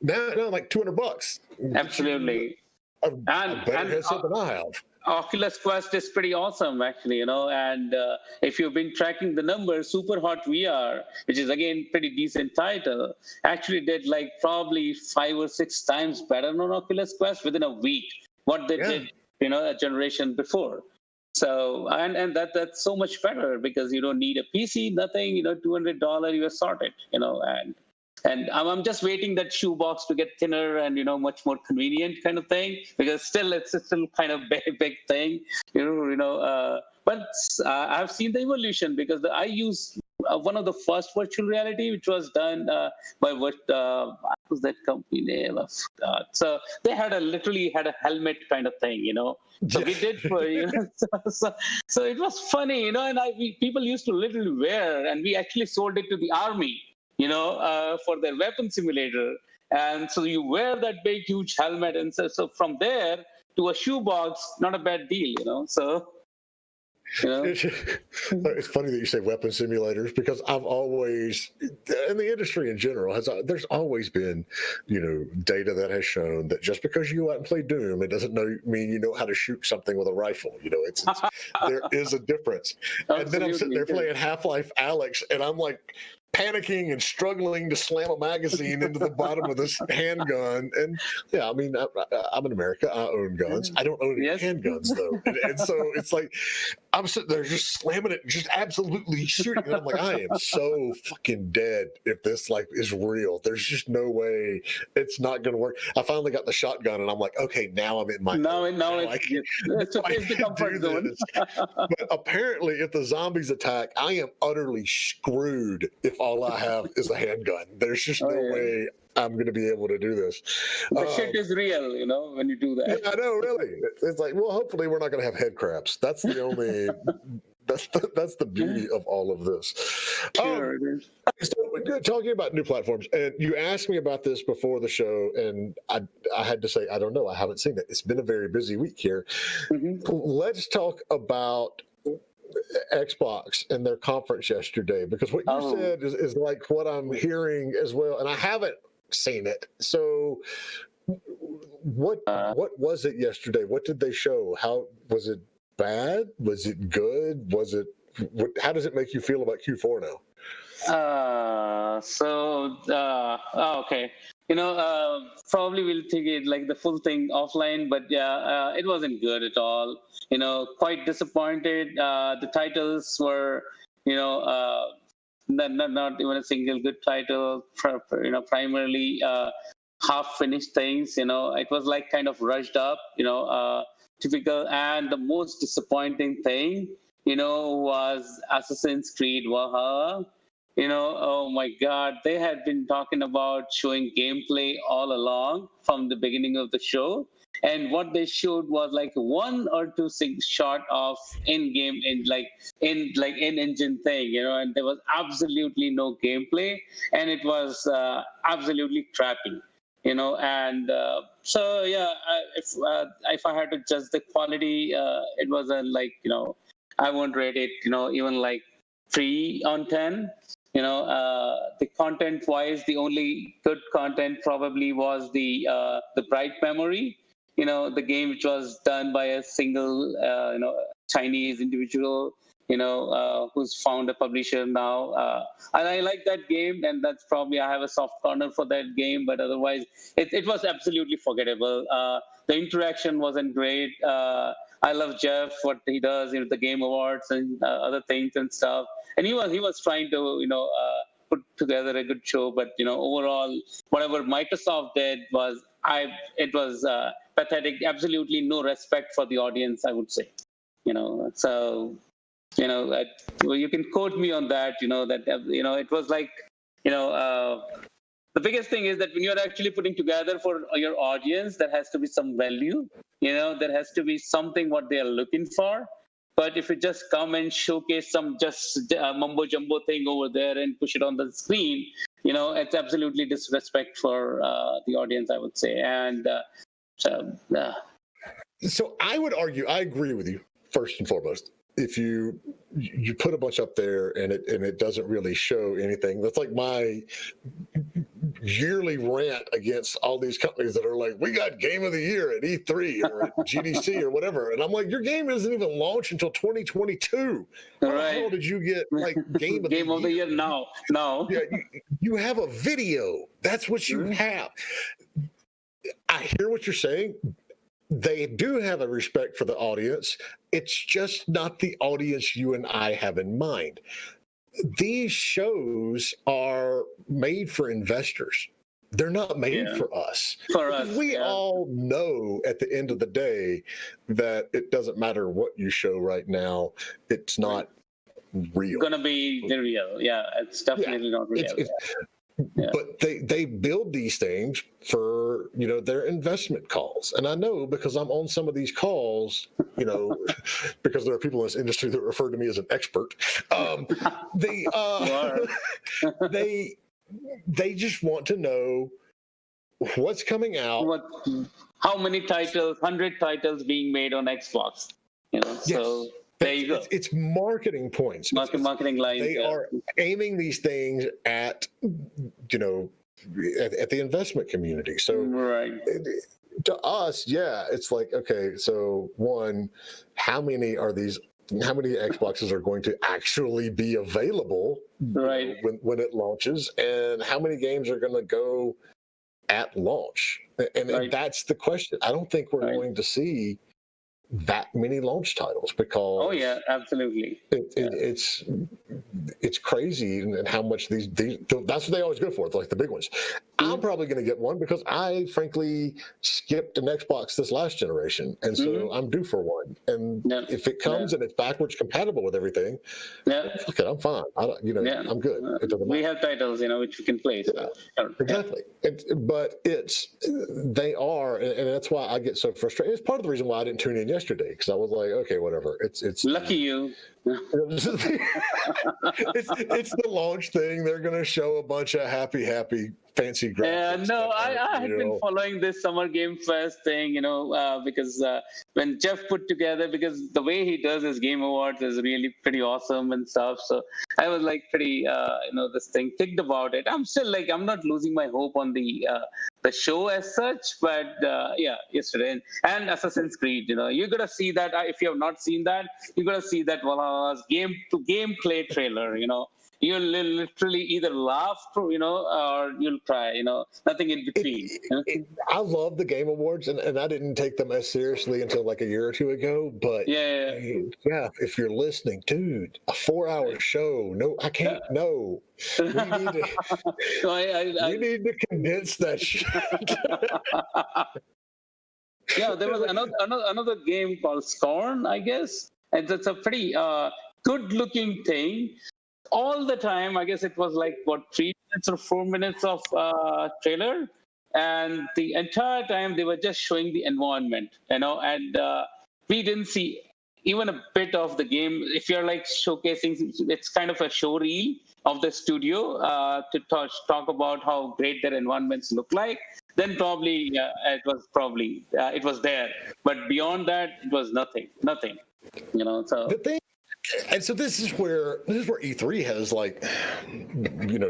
now like $200. Absolutely, a better headset than I have. Oculus Quest is pretty awesome, actually, and if you've been tracking the numbers, Super Hot VR, which is again pretty decent title, actually did like probably 5 or 6 times better on Oculus Quest within a week what they did, a generation before. So and that's so much better because you don't need a PC, nothing, $200 you're sorted, and I'm just waiting that shoebox to get thinner and, much more convenient kind of thing, because it's still kind of big thing, but I've seen the evolution because I use one of the first virtual reality, which was done by what was that company name? I forgot. So they literally had a helmet kind of thing, So we did for so it was funny, and people used to literally wear, and we actually sold it to the army, for their weapon simulator. And so you wear that big, huge helmet. And so from there to a shoebox, not a bad deal, so. It's funny that you say weapon simulators, because I've always, in the industry in general, there's always been, data that has shown that just because you go out and play Doom, it doesn't mean you know how to shoot something with a rifle. There is a difference. And then I'm sitting there playing Half-Life Alyx, and I'm like panicking and struggling to slam a magazine into the bottom of this handgun. And I mean, I'm in America. I own guns. I don't own any handguns though. And so it's like, I'm sitting there just slamming it, just absolutely shooting. And I'm like, I am so fucking dead if this is real. There's just no way it's not going to work. I finally got the shotgun, and I'm like, okay, now I'm in my now it's the comfort zone. But apparently, if the zombies attack, I am utterly screwed if all I have is a handgun. There's just no way I'm going to be able to do this. The shit is real, when you do that. Yeah, I know, really. It's like, well, hopefully we're not going to have head cramps. That's the only. That's the beauty of all of this. Sure, it is. So, talking about new platforms, and you asked me about this before the show, and I had to say, I don't know. I haven't seen it. It's been a very busy week here. Let's talk about Xbox and their conference yesterday, because what you said is like what I'm hearing as well, and I haven't seen it. So what was it yesterday? What did they show? How was it? Bad? Was it good? How does it make you feel about Q4 now? Okay. Probably we'll take it like the full thing offline, but yeah, it wasn't good at all. Quite disappointed. The titles were, you know, not even a single good title. Primarily half finished things. It was like kind of rushed up. Typical. And the most disappointing thing, was Assassin's Creed Valhalla. Oh my God, they had been talking about showing gameplay all along from the beginning of the show. And what they showed was like one or two shot of in-game in-engine thing, and there was absolutely no gameplay, and it was absolutely crappy, And so yeah, if I had to judge the quality, it wasn't like I won't rate it, even like 3 on 10. The content wise, the only good content probably was the Bright Memory, the game which was done by a single Chinese individual, who's found a publisher now, and I like that game, and that's probably I have a soft corner for that game, but otherwise it was absolutely forgettable. The interaction wasn't great. I love Jeff, what he does, the Game Awards and other things and stuff. And he was trying to, put together a good show. But overall, whatever Microsoft did was pathetic. Absolutely no respect for the audience, I would say. So you can quote me on that. It was like the biggest thing is that when you're actually putting together for your audience, there has to be some value. There has to be something what they are looking for. But if you just come and showcase some just mumbo jumbo thing over there and push it on the screen, it's absolutely disrespect for the audience, I would say. And So I would argue, I agree with you first and foremost. If you put a bunch up there and it doesn't really show anything, that's like my yearly rant against all these companies that are like, we got Game of the Year at E3 or at GDC or whatever, and I'm like, your game isn't even launched until 2022. How the hell did you get like Game of the Year now? Yeah, you have a video. That's what you have. I hear what you're saying. They do have a respect for the audience. It's just not the audience you and I have in mind. These shows are made for investors. They're not made for us. We all know at the end of the day that it doesn't matter what you show right now. It's not real. It's going to be real. Yeah, it's definitely not real. But they build these things for their investment calls, and I know because I'm on some of these calls, because there are people in this industry that refer to me as an expert. They just want to know what's coming out, how many titles, 100 titles being made on Xbox. So. There you go. It's marketing points. Marketing lines. They are aiming these things at the investment community. So to us, it's like, okay, so one, how many Xboxes are going to actually be available when it launches, and how many games are going to go at launch? And that's the question. I don't think we're going to see that many launch titles because absolutely it's crazy and how much these that's what they always go for, like the big ones. I'm probably going to get one because I frankly skipped an Xbox this last generation, and so I'm due for one, and if it comes and it's backwards compatible with everything, okay, I'm fine. I'm good. It doesn't matter. We have titles which we can play, so. Exactly. But they are, and that's why I get so frustrated. It's part of the reason why I didn't tune in yesterday, because I was like, okay, whatever. It's lucky you. It's the launch thing. They're going to show a bunch of happy fancy graphics. I had been following this Summer Game Fest thing, because when Jeff put together, because the way he does his Game Awards is really pretty awesome and stuff. So I was like pretty, this thing ticked about it. I'm still like, I'm not losing my hope on the show as such, but yesterday and Assassin's Creed, you got to see that. If you have not seen that, you got to see that Valhalla's gameplay trailer, literally either laugh, or you'll cry. Nothing in between. I love the Game Awards, and I didn't take them as seriously until like a year or two ago. But yeah, if you're listening, dude, a 4-hour show. No, I can't. No, we need to. So we need to condense that shit. Yeah, there was another game called Scorn, I guess, and it's a pretty good-looking thing. All the time, I guess it was like 3 minutes or 4 minutes of trailer, and the entire time they were just showing the environment, and we didn't see even a bit of the game. If you're like showcasing, it's kind of a show reel of the studio to talk about how great their environments look like. Then probably it was there, but beyond that, it was nothing. So the thing, and so this is where E3 has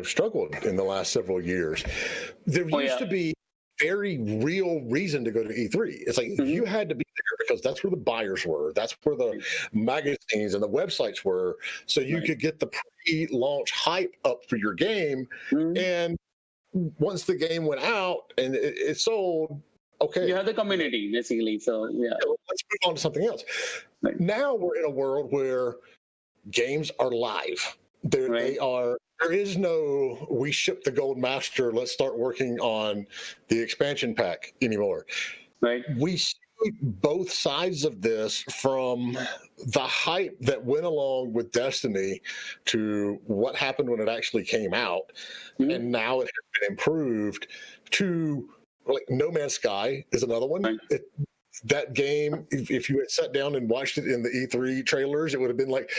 struggled in the last several years. There used to be very real reason to go to E3. It's like you had to be there because that's where the buyers were. That's where the magazines and the websites were. So you could get the pre-launch hype up for your game. And once the game went out and it sold, okay. You have the community, basically. So, yeah. Let's move on to something else. Right. Now we're in a world where games are live. They are. There is no, we ship the gold master, let's start working on the expansion pack anymore. Right. We see both sides of this, from the hype that went along with Destiny to what happened when it actually came out, and now it has been improved, to like No Man's Sky is another one. Right. That game, if you had sat down and watched it in the E3 trailers, it would have been like,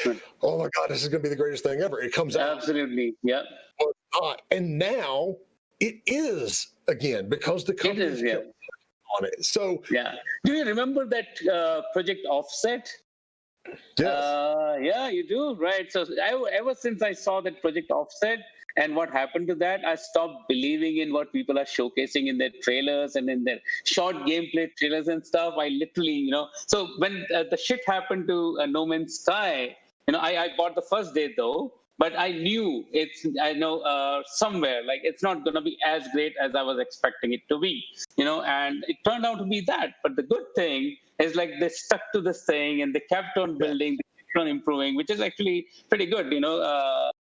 oh my God, this is going to be the greatest thing ever. It comes out. Absolutely. Yeah. But not. And now it is again, because the company kept on it. So, yeah. Do you remember that Project Offset? Yes. Yeah, you do. Right. So ever since I saw that Project Offset, and what happened to that, I stopped believing in what people are showcasing in their trailers and in their short gameplay trailers and stuff. I literally, so when the shit happened to No Man's Sky, I bought the first day though, but I knew somewhere, like, it's not going to be as great as I was expecting it to be, and it turned out to be that. But the good thing is, like, they stuck to this thing and they kept on building, they kept on improving, which is actually pretty good,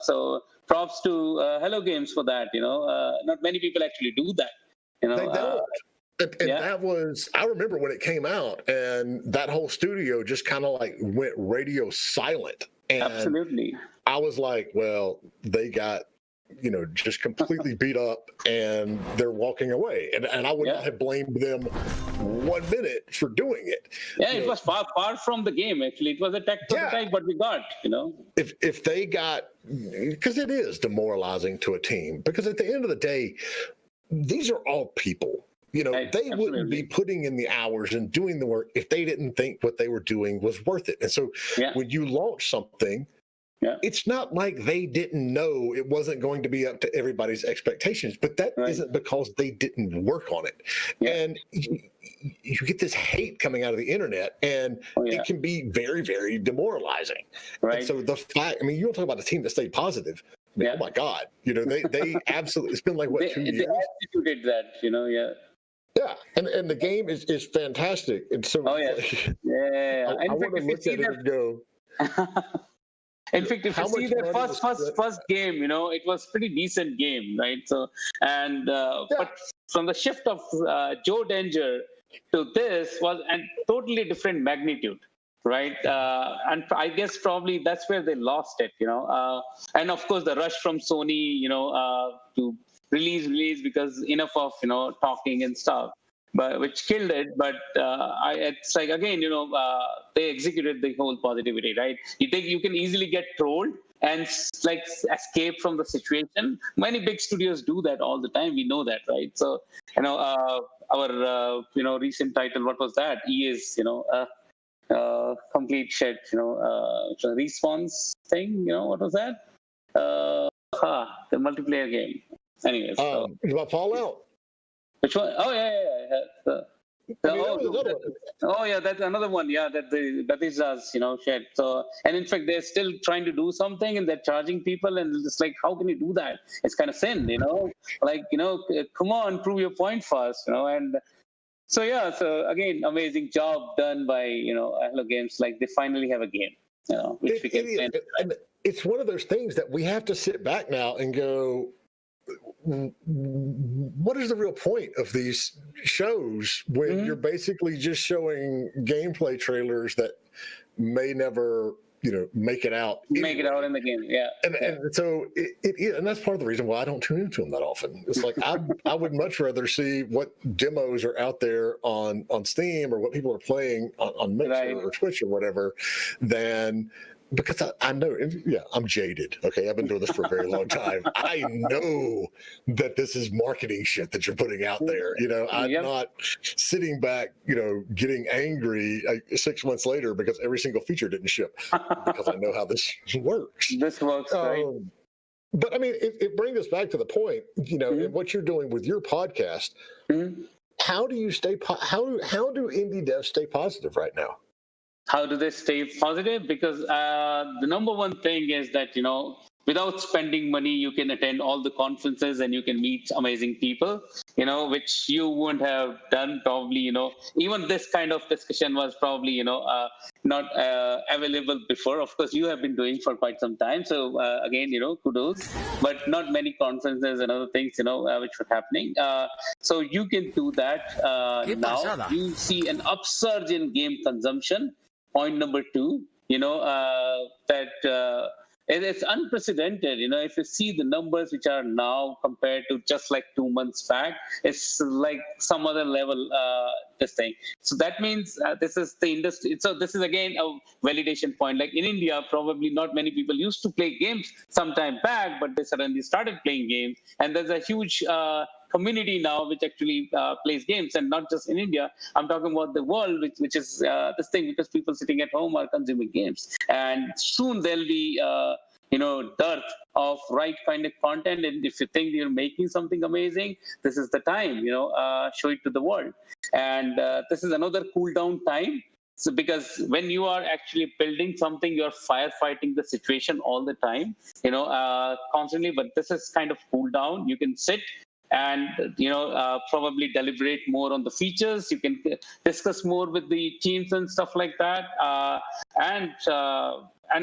so props to Hello Games for that. Not many people actually do that. They don't. And that was, I remember when it came out, and that whole studio just kind of like went radio silent. And absolutely. I was like, well, they got, just completely beat up, and they're walking away. And I would not have blamed them 1 minute for doing it. Yeah, it was far from the game, actually. It was a tech prototype, but we got, If they got, because it is demoralizing to a team, because at the end of the day, these are all people. They wouldn't be putting in the hours and doing the work if they didn't think what they were doing was worth it. And so when you launch something, it's not like they didn't know it wasn't going to be up to everybody's expectations, but that isn't because they didn't work on it. And you get this hate coming out of the internet, and it can be very, very demoralizing. Right. And so the fact, you don't talk about a team that stayed positive. Oh my God. They absolutely, it's been like, what, 2 years? They executed that, Yeah, and the game is fantastic. And so, I want to look at it and go. In fact, if you see their first game, it was pretty decent game, right? So, and but from the shift of Joe Danger to this was a totally different magnitude, right? And I guess probably that's where they lost it, and of course the rush from Sony, to release because enough of talking and stuff, but which killed it. But it's like, again, they executed the whole positivity, right? You think you can easily get trolled and like escape from the situation. Many big studios do that all the time. We know that, right? So our recent title, what was that? EA's complete shit, Respawn's thing. What was that? The multiplayer game. Anyways, about Fallout. Which one? Oh yeah. I mean, that Oh, was another one. oh yeah, that's another one. Yeah, that the Bethesda's, shared. So, and in fact, they're still trying to do something, and they're charging people, and it's like, how can you do that? It's kind of sin. Like, come on, prove your point first. And so yeah, so again, amazing job done by Hello Games. Like they finally have a game, which we It can is, play. and it's one of those things that we have to sit back now and go, what is the real point of these shows when you're basically just showing gameplay trailers that may never make it out Make it out in the game, yeah. and so and that's part of the reason why I don't tune into them that often. It's like I would much rather see what demos are out there on Steam or what people are playing on Mixer Right. or Twitch or whatever than, because I know, yeah, I'm jaded. Okay, I've been doing this for a very long time. I know that this is marketing shit that you're putting out there. I'm Yep. not sitting back, getting angry 6 months later because every single feature didn't ship, because I know how this works. This works, right? But I mean, it brings us back to the point, and what you're doing with your podcast. How do you stay? How do indie devs stay positive right now? How do they stay positive? Because the number one thing is that, without spending money, you can attend all the conferences and you can meet amazing people, which you wouldn't have done probably, even this kind of discussion was probably, not available before. Of course, you have been doing for quite some time. So again, kudos, but not many conferences and other things, which were happening. So you can do that now. You see an upsurge in game consumption. Point number two, that it's unprecedented. If you see the numbers which are now compared to just like 2 months back, it's like some other level, this thing. So that means this is the industry. So this is again a validation point. Like in India, probably not many people used to play games some time back, but they suddenly started playing games. And there's a huge community now which actually plays games, and not just in India. I'm talking about the world, which is this thing, because people sitting at home are consuming games, and soon there'll be dearth of right kind of content. And if you think you're making something amazing, this is the time. Show it to the world, and this is another cool down time. So because when you are actually building something, you're firefighting the situation all the time, constantly. But this is kind of cool down. You can sit and probably deliberate more on the features. You can discuss more with the teams and stuff like that, and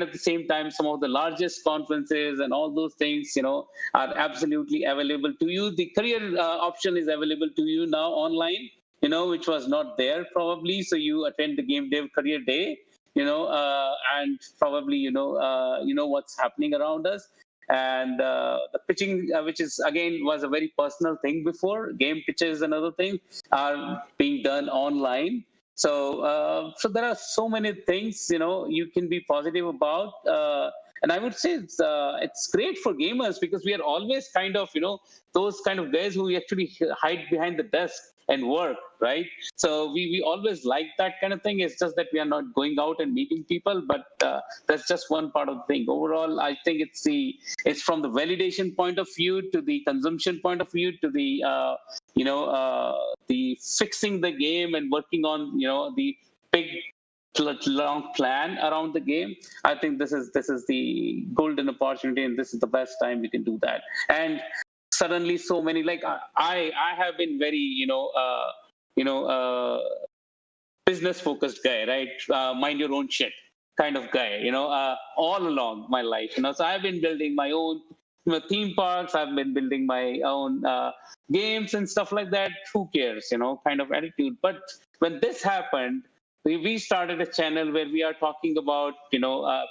at the same time, some of the largest conferences and all those things are absolutely available to you. The career option is available to you now online, which was not there probably. So you attend the Game Dev Career Day, and probably what's happening around us. And the pitching, which is again was a very personal thing before, game pitches and other things are being done online. So there are so many things you can be positive about, and I would say it's great for gamers, because we are always kind of those kind of guys who actually hide behind the desk and work, right? So we always like that kind of thing. It's just that we are not going out and meeting people, but that's just one part of the thing. Overall, I think it's from the validation point of view to the consumption point of view to the the fixing the game and working on the big long plan around the game. I think this is the golden opportunity, and this is the best time we can do that. And suddenly so many, like I have been very business focused guy, right? Mind your own shit kind of guy, all along my life. So I've been building my own theme parks. I've been building my own games and stuff like that. Who cares, kind of attitude. But when this happened, we started a channel where we are talking about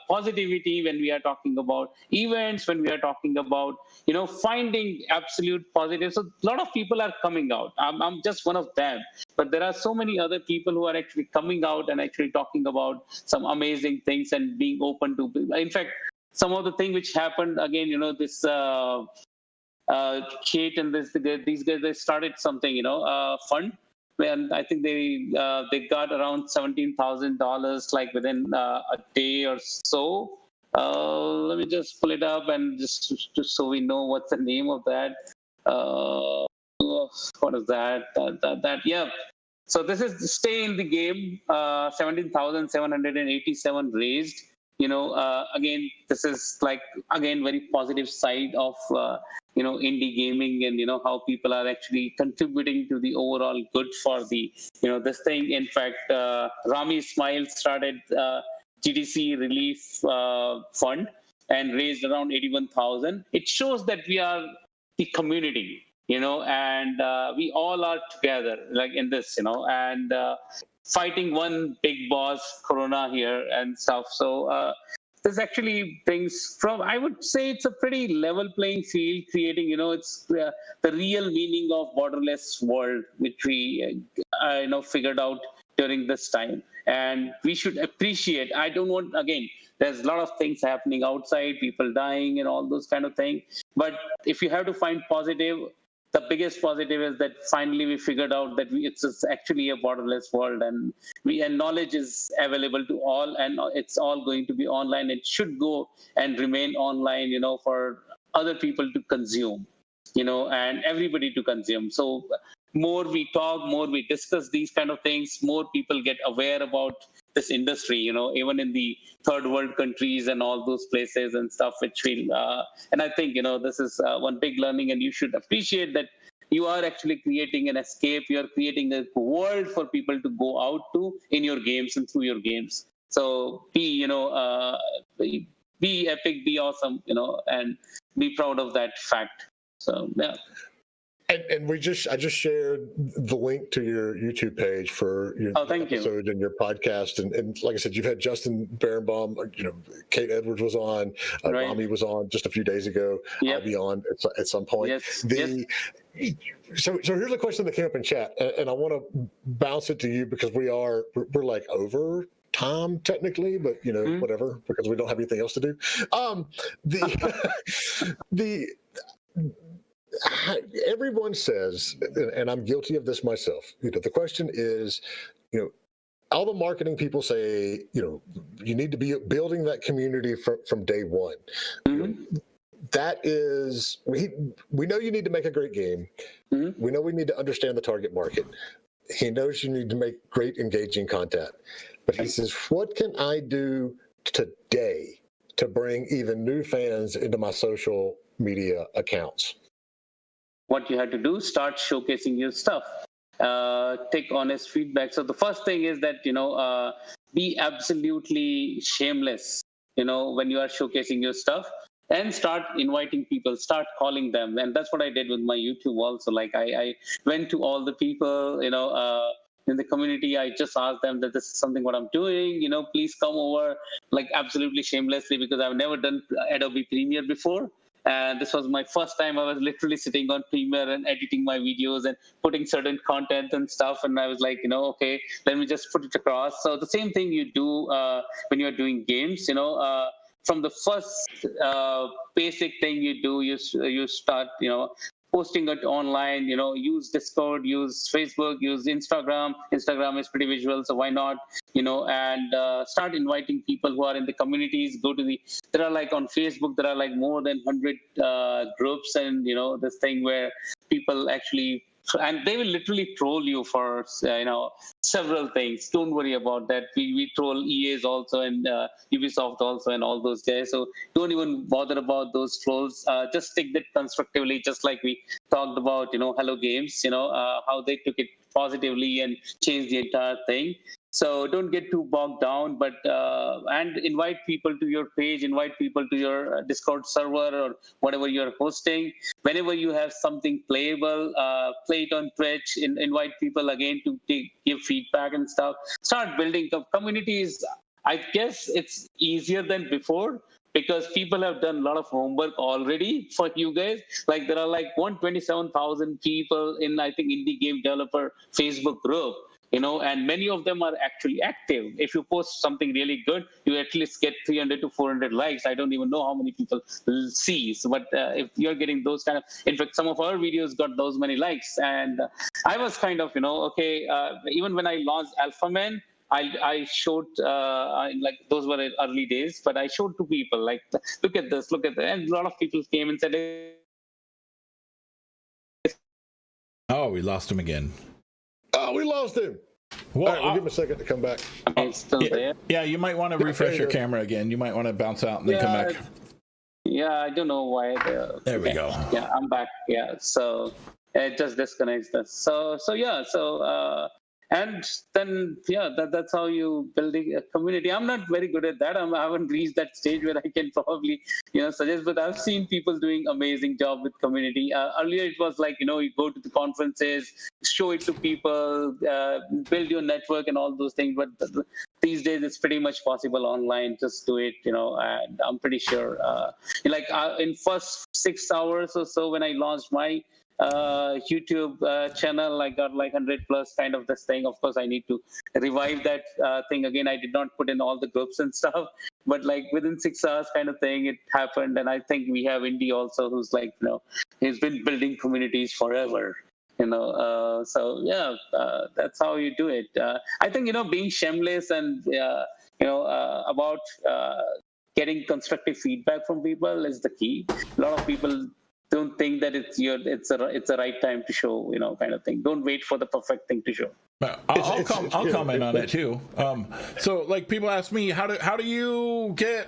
positivity, when we are talking about events, when we are talking about finding absolute positive. So a lot of people are coming out. I'm just one of them, but there are so many other people who are actually coming out and actually talking about some amazing things and being open to. In fact, some of the thing which happened again, this Kate and these guys, they started something fund. And I think they got around $17,000 like within a day or so. Let me just pull it up and just so we know what's the name of that. What is that? Yeah. So this is stay in the game. 17,787 raised. Again, this is like again very positive side of indie gaming, and how people are actually contributing to the overall good for the this thing. In fact, Rami Smile started GDC relief fund and raised around 81,000. It shows that we are the community, and we all are together, like in this, and fighting one big boss, Corona here and stuff. So this actually brings from, I would say, it's a pretty level playing field, creating, it's the real meaning of borderless world, which we, figured out during this time. And we should appreciate. I don't want, again, there's a lot of things happening outside, people dying and all those kind of things. But if you have to find positive, the biggest positive is that finally we figured out that it's actually a borderless world, and knowledge is available to all, and it's all going to be online. It should go and remain online, for other people to consume, and everybody to consume. So more we talk, more we discuss these kind of things, more people get aware about this industry, even in the third world countries and all those places and stuff, which will, and I think, this is one big learning, and you should appreciate that you are actually creating an escape. You are creating a world for people to go out to in your games and through your games. So be epic, be awesome, and be proud of that fact. So, yeah. And I just shared the link to your YouTube page for your episode and your podcast. And like I said, you've had Justin Berenbaum, Kate Edwards was on, right. Rami was on just a few days ago. Yep. I'll be on at some point. Yes. So here's a question that came up in chat, and I want to bounce it to you because we're like over time technically, but whatever, because we don't have anything else to do. Everyone says, and I'm guilty of this myself, the question is, all the marketing people say, you need to be building that community from day one. Mm-hmm. That is, we know you need to make a great game. Mm-hmm. We know we need to understand the target market. He knows you need to make great, engaging content. But he says, what can I do today to bring even new fans into my social media accounts? What you have to do, start showcasing your stuff. Take honest feedback. So the first thing is that, be absolutely shameless, when you are showcasing your stuff, and start inviting people, start calling them. And that's what I did with my YouTube also. Like I went to all the people, in the community. I just asked them that this is something what I'm doing, please come over, like absolutely shamelessly, because I've never done Adobe Premiere before. And this was my first time. I was literally sitting on Premiere and editing my videos and putting certain content and stuff. And I was like, okay, let me just put it across. So the same thing you do when you're doing games, from the first basic thing you do, you start, posting it online, use Discord, use Facebook, use Instagram. Instagram is pretty visual, so why not, and start inviting people who are in the communities. There are like on Facebook, there are like more than 100 groups, and, this thing where people actually, and they will literally troll you for, several things. Don't worry about that. We troll EAs also, and Ubisoft also, and all those guys. So don't even bother about those trolls. Just take that constructively, just like we talked about, Hello Games, how they took it positively and changed the entire thing. So don't get too bogged down, but and invite people to your page, invite people to your Discord server or whatever you're hosting. Whenever you have something playable, play it on Twitch, invite people again to give feedback and stuff. Start building communities. I guess it's easier than before, because people have done a lot of homework already for you guys. Like there are like 127,000 people in, I think, indie game developer Facebook group. And many of them are actually active. If you post something really good, you at least get 300 to 400 likes. I don't even know how many people see. So, but if you're getting those kind of, in fact, some of our videos got those many likes. And I was kind of, okay, even when I launched Alpha Man, I showed, like those were early days, but I showed to people, like, look at this, look at that. And a lot of people came and said, oh, we lost him again. Oh, we lost him. Well, All right, we'll give him a second to come back. Okay, it's still there. yeah, you might want to refresh your camera again. You might want to bounce out and then come back. Yeah, I don't know why. There we go. Yeah, I'm back. Yeah, so it just disconnects this. So yeah, and then that's how you building a community. I'm not very good at that. I haven't reached that stage where I can probably suggest, but I've seen people doing amazing job with community. Earlier it was like you go to the conferences, show it to people, build your network and all those things. But these days it's pretty much possible online. Just do it, and I'm pretty sure in first 6 hours or so when I launched my YouTube channel, I got like 100 plus kind of this thing. Of course, I need to revive that thing again. I did not put in all the groups and stuff, but like within 6 hours kind of thing, it happened. And I think we have Indy also, who's like, he's been building communities forever. So yeah, that's how you do it. I think being shameless and about getting constructive feedback from people is the key. A lot of people don't think that it's a right time to show, kind of thing. Don't wait for the perfect thing to show. I'll comment on it too. So like people ask me, how do you get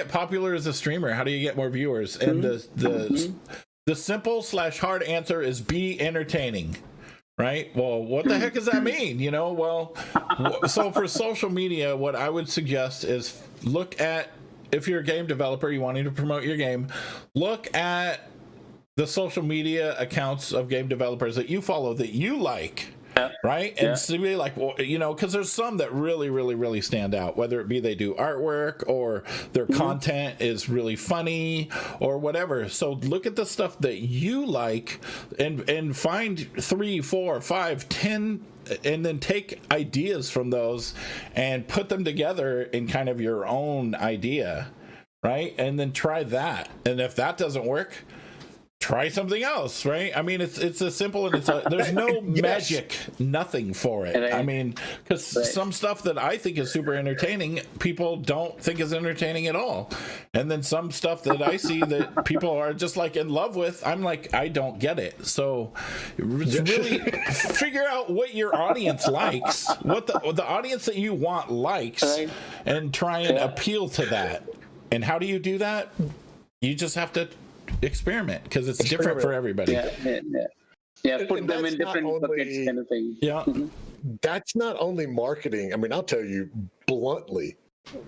popular as a streamer? How do you get more viewers? And the simple / hard answer is be entertaining. Right? Well, what the heck does that mean? So for social media, what I would suggest is look at, if you're a game developer, you wanting to promote your game, look at the social media accounts of game developers that you follow that you like. Right? And see, like, because there's some that really, really, really stand out, whether it be they do artwork or their content is really funny or whatever. So look at the stuff that you like and find 3, 4, 5, 10, and then take ideas from those and put them together in kind of your own idea, right? And then try that. And if that doesn't work, try something else, right? I mean, it's as simple, and there's no magic, nothing for it. Right. I mean, because some stuff that I think is super entertaining, people don't think is entertaining at all. And then some stuff that I see that people are just like in love with, I'm like, I don't get it. So really figure out what your audience likes, what the audience that you want likes, and try and appeal to that. And how do you do that? You just have to experiment, because it's different for everybody. Put them in different buckets kind of thing. That's not only marketing. I mean, I'll tell you bluntly,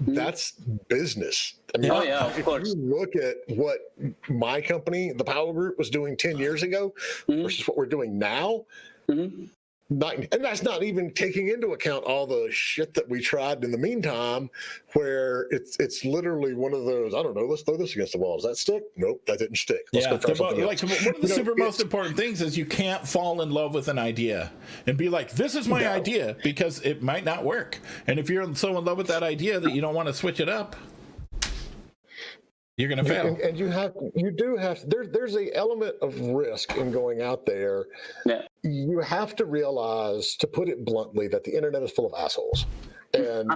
that's business. I mean, of course. If you look at what my company, the Powell Group, was doing 10 years ago versus what we're doing now, and that's not even taking into account all the shit that we tried in the meantime, where it's literally one of those, I don't know, let's throw this against the wall. Does that stick? Nope, that didn't stick. Let's go try something else. One of the most important things is you can't fall in love with an idea and be like, this is my idea, because it might not work. And if you're so in love with that idea that you don't want to switch it up, you're going to fail. And you do have, there's a element of risk in going out there. You have to realize, to put it bluntly, that the internet is full of assholes. And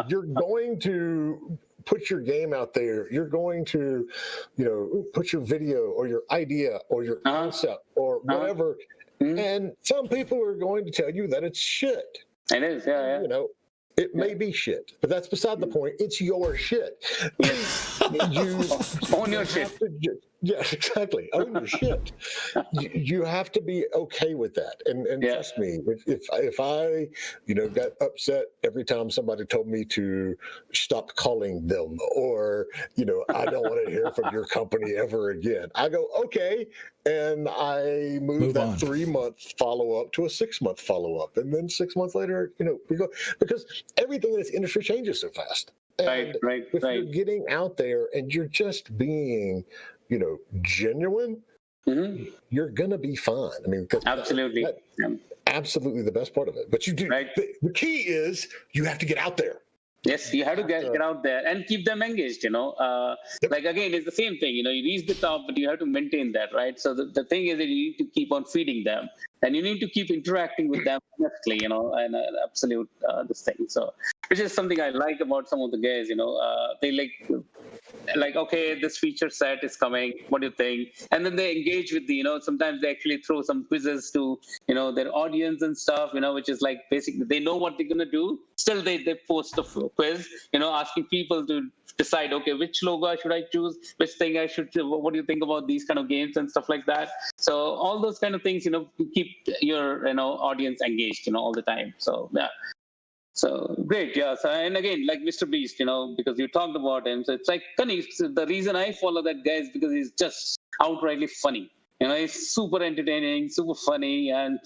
you're going to put your game out there. You're going to, put your video or your idea or your concept or whatever. And some people are going to tell you that it's shit. It is, It may be shit, but that's beside the point. It's your shit. You own your shit. Yeah, exactly. Own your shit. You have to be okay with that. And trust me, if I, got upset every time somebody told me to stop calling them, or, I don't want to hear from your company ever again, I go, okay. And I move that 3-month follow-up to a 6-month follow-up. And then 6 months later, we go, because everything in this industry changes so fast. And if you're getting out there and you're just being, genuine, you're going to be fine. I mean, absolutely. Absolutely the best part of it. But you do. The key is you have to get out there. Yes, you have to get out there and keep them engaged, Like, again, it's the same thing, you reach the top, but you have to maintain that, right? So the thing is that you need to keep on feeding them, and you need to keep interacting with them honestly, and this thing. So, which is something I like about some of the guys, they like like, okay, this feature set is coming. What do you think? And then they engage with sometimes they actually throw some quizzes to, their audience and stuff, which is like basically they know what they're going to do. Still, they post a quiz, asking people to decide, okay, which logo should I choose? Which thing I should, what do you think about these kind of games and stuff like that? So all those kind of things, keep your, audience engaged, all the time. So, yeah. So great, yeah. So, and again, like Mr. Beast, because you talked about him, so it's like funny. So the reason I follow that guy is because he's just outrightly funny. He's super entertaining, super funny, and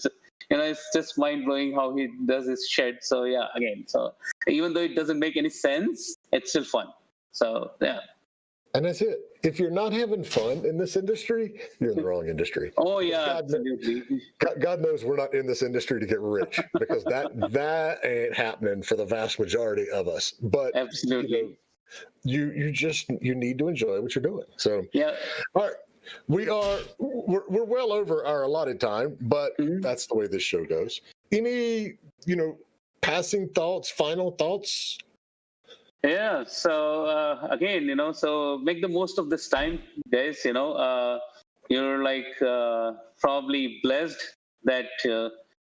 it's just mind blowing how he does his shit. So yeah, again, so even though it doesn't make any sense, it's still fun. So yeah. And that's it. If you're not having fun in this industry, you're in the wrong industry. Oh yeah, absolutely. God knows we're not in this industry to get rich, because that ain't happening for the vast majority of us. But absolutely, you need to enjoy what you're doing. So yeah. All right. We're well over our allotted time, but that's the way this show goes. Any passing thoughts, final thoughts? Yeah. So again, so make the most of this time, guys. You're like probably blessed that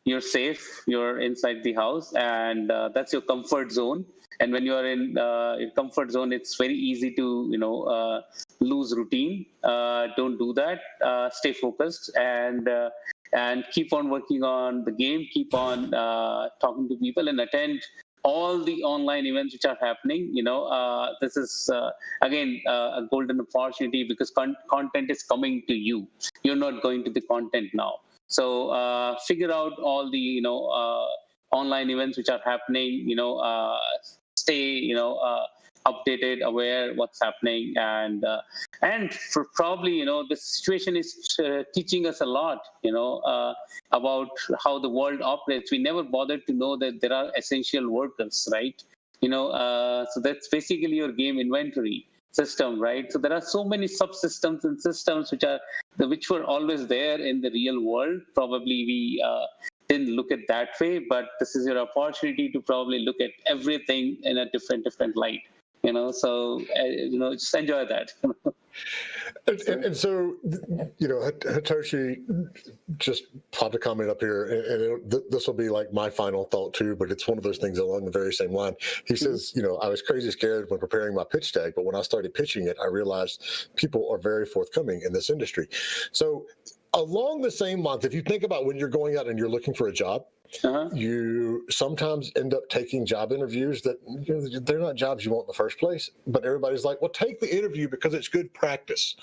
you're safe. You're inside the house, and that's your comfort zone. And when you are in your comfort zone, it's very easy to lose routine. Don't do that. Stay focused and keep on working on the game. Keep on talking to people and attend all the online events which are happening. This is again a golden opportunity, because content is coming to you. You're not going to the content now. So figure out all the online events which are happening. Stay updated, aware what's happening, and for probably the situation is teaching us a lot about how the world operates. We never bothered to know that there are essential workers, right? So that's basically your game inventory system, right? So there are so many subsystems and systems which were always there in the real world. Probably we didn't look at that way, but this is your opportunity to probably look at everything in a different light. So just enjoy that. And so, Hitoshi just popped a comment up here, and this will be like my final thought too, but it's one of those things along the very same line. He says, I was crazy scared when preparing my pitch deck, but when I started pitching it, I realized people are very forthcoming in this industry. So along the same lines, if you think about when you're going out and you're looking for a job, you sometimes end up taking job interviews that they're not jobs you want in the first place, but everybody's like, well, take the interview because it's good practice.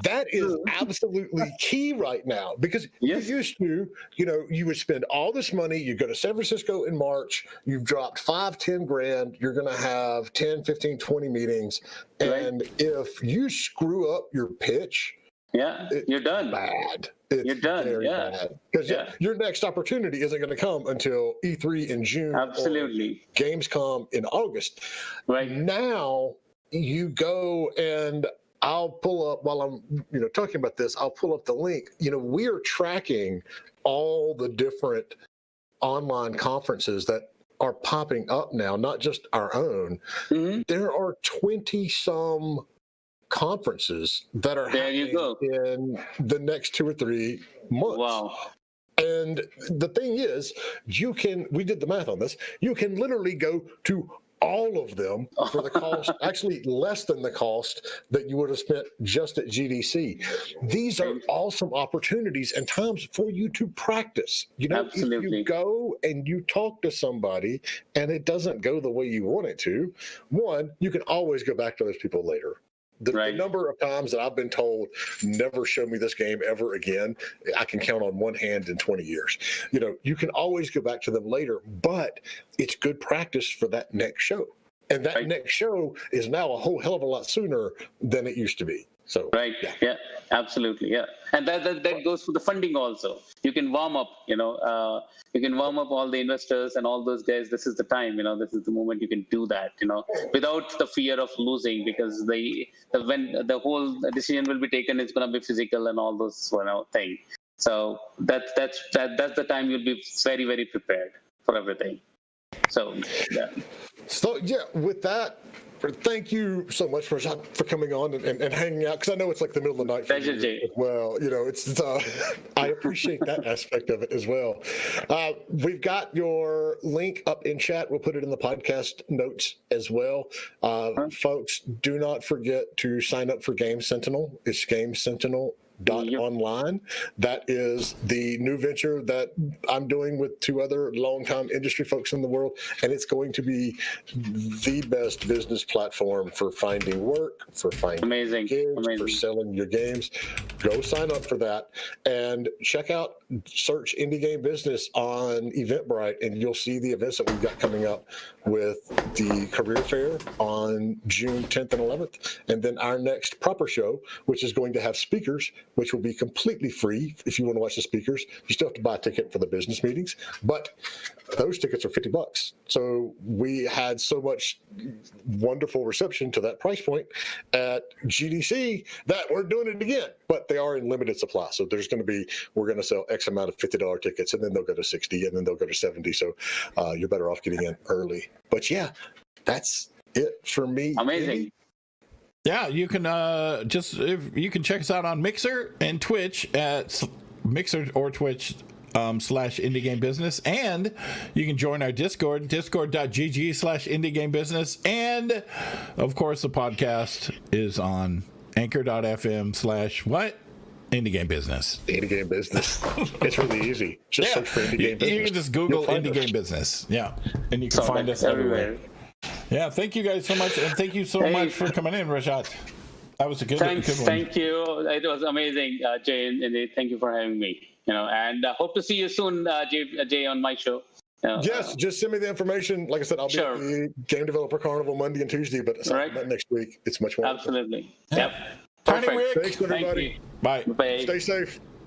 That is absolutely key right now, because you used to, you would spend all this money, you go to San Francisco in March, you've dropped 5-10 grand, you're going to have 10, 15, 20 meetings. And if you screw up your pitch, you're done. Bad. You're done. Very bad. Because your next opportunity isn't going to come until E3 in June. Absolutely. Or Gamescom in August. Right. Now you go, and I'll pull up while I'm talking about this. I'll pull up the link. We are tracking all the different online conferences that are popping up now, not just our own. There are 20-some conferences that are happening in the next 2 or 3 months. Wow. And the thing is, we did the math on this, you can literally go to all of them for the cost, actually less than the cost that you would have spent just at GDC. These are awesome opportunities and times for you to practice. Absolutely. If you go and you talk to somebody and it doesn't go the way you want it to, one, you can always go back to those people later. The number of times that I've been told, never show me this game ever again, I can count on one hand in 20 years. You can always go back to them later, but it's good practice for that next show. And that next show is now a whole hell of a lot sooner than it used to be. So Absolutely, and that goes for the funding also. You can warm up, you can warm up all the investors and all those guys. This is the time, this is the moment you can do that, without the fear of losing, because when the whole decision will be taken, it's going to be physical and all those things. So that's the time you'll be very, very prepared for everything. So with that, thank you so much for coming on and hanging out, because I know it's like the middle of the night for Pleasure, you Jay. as well. It's I appreciate that aspect of it as well. We've got your link up in chat. We'll put it in the podcast notes as well. Folks, do not forget to sign up for Game Sentinel. It's Game Sentinel .online. That is the new venture that I'm doing with two other longtime industry folks in the world, and it's going to be the best business platform for finding work, for finding gigs, for selling your games. Go sign up for that and check out, search Indie Game Business on Eventbrite, and you'll see the events that we've got coming up with the Career Fair on June 10th and 11th, and then our next proper show, which is going to have speakers, which will be completely free. If you want to watch the speakers, you still have to buy a ticket for the business meetings, but those tickets are $50. So we had so much wonderful reception to that price point at GDC that we're doing it again, but they are in limited supply. So we're going to sell X amount of $50 tickets, and then they'll go to 60, and then they'll go to 70. So you're better off getting in early. But yeah, that's it for me. Amazing. Yeah, you can you can check us out on Mixer and Twitch at Mixer or Twitch /Indie Game Business, and you can join our Discord, discord.gg/Indie Game Business, and of course the podcast is on anchor.fm/ what? Indie Game Business. Indie Game Business. It's really easy. Just search for Indie Game Business. You can just Google Indie Game Business. Yeah, and you can find us everywhere. Yeah, thank you guys so much, and thank you so much for coming in, Rajat. That was a good one. Thank you. It was amazing, Jay, and thank you for having me. And hope to see you soon, Jay, on my show. Yes, just send me the information. Like I said, I'll be at the Game Developer Carnival Monday and Tuesday, but next week, it's much more. Absolutely. Yep. Perfect. Rick. Thanks, everybody. Bye. Bye. Stay safe.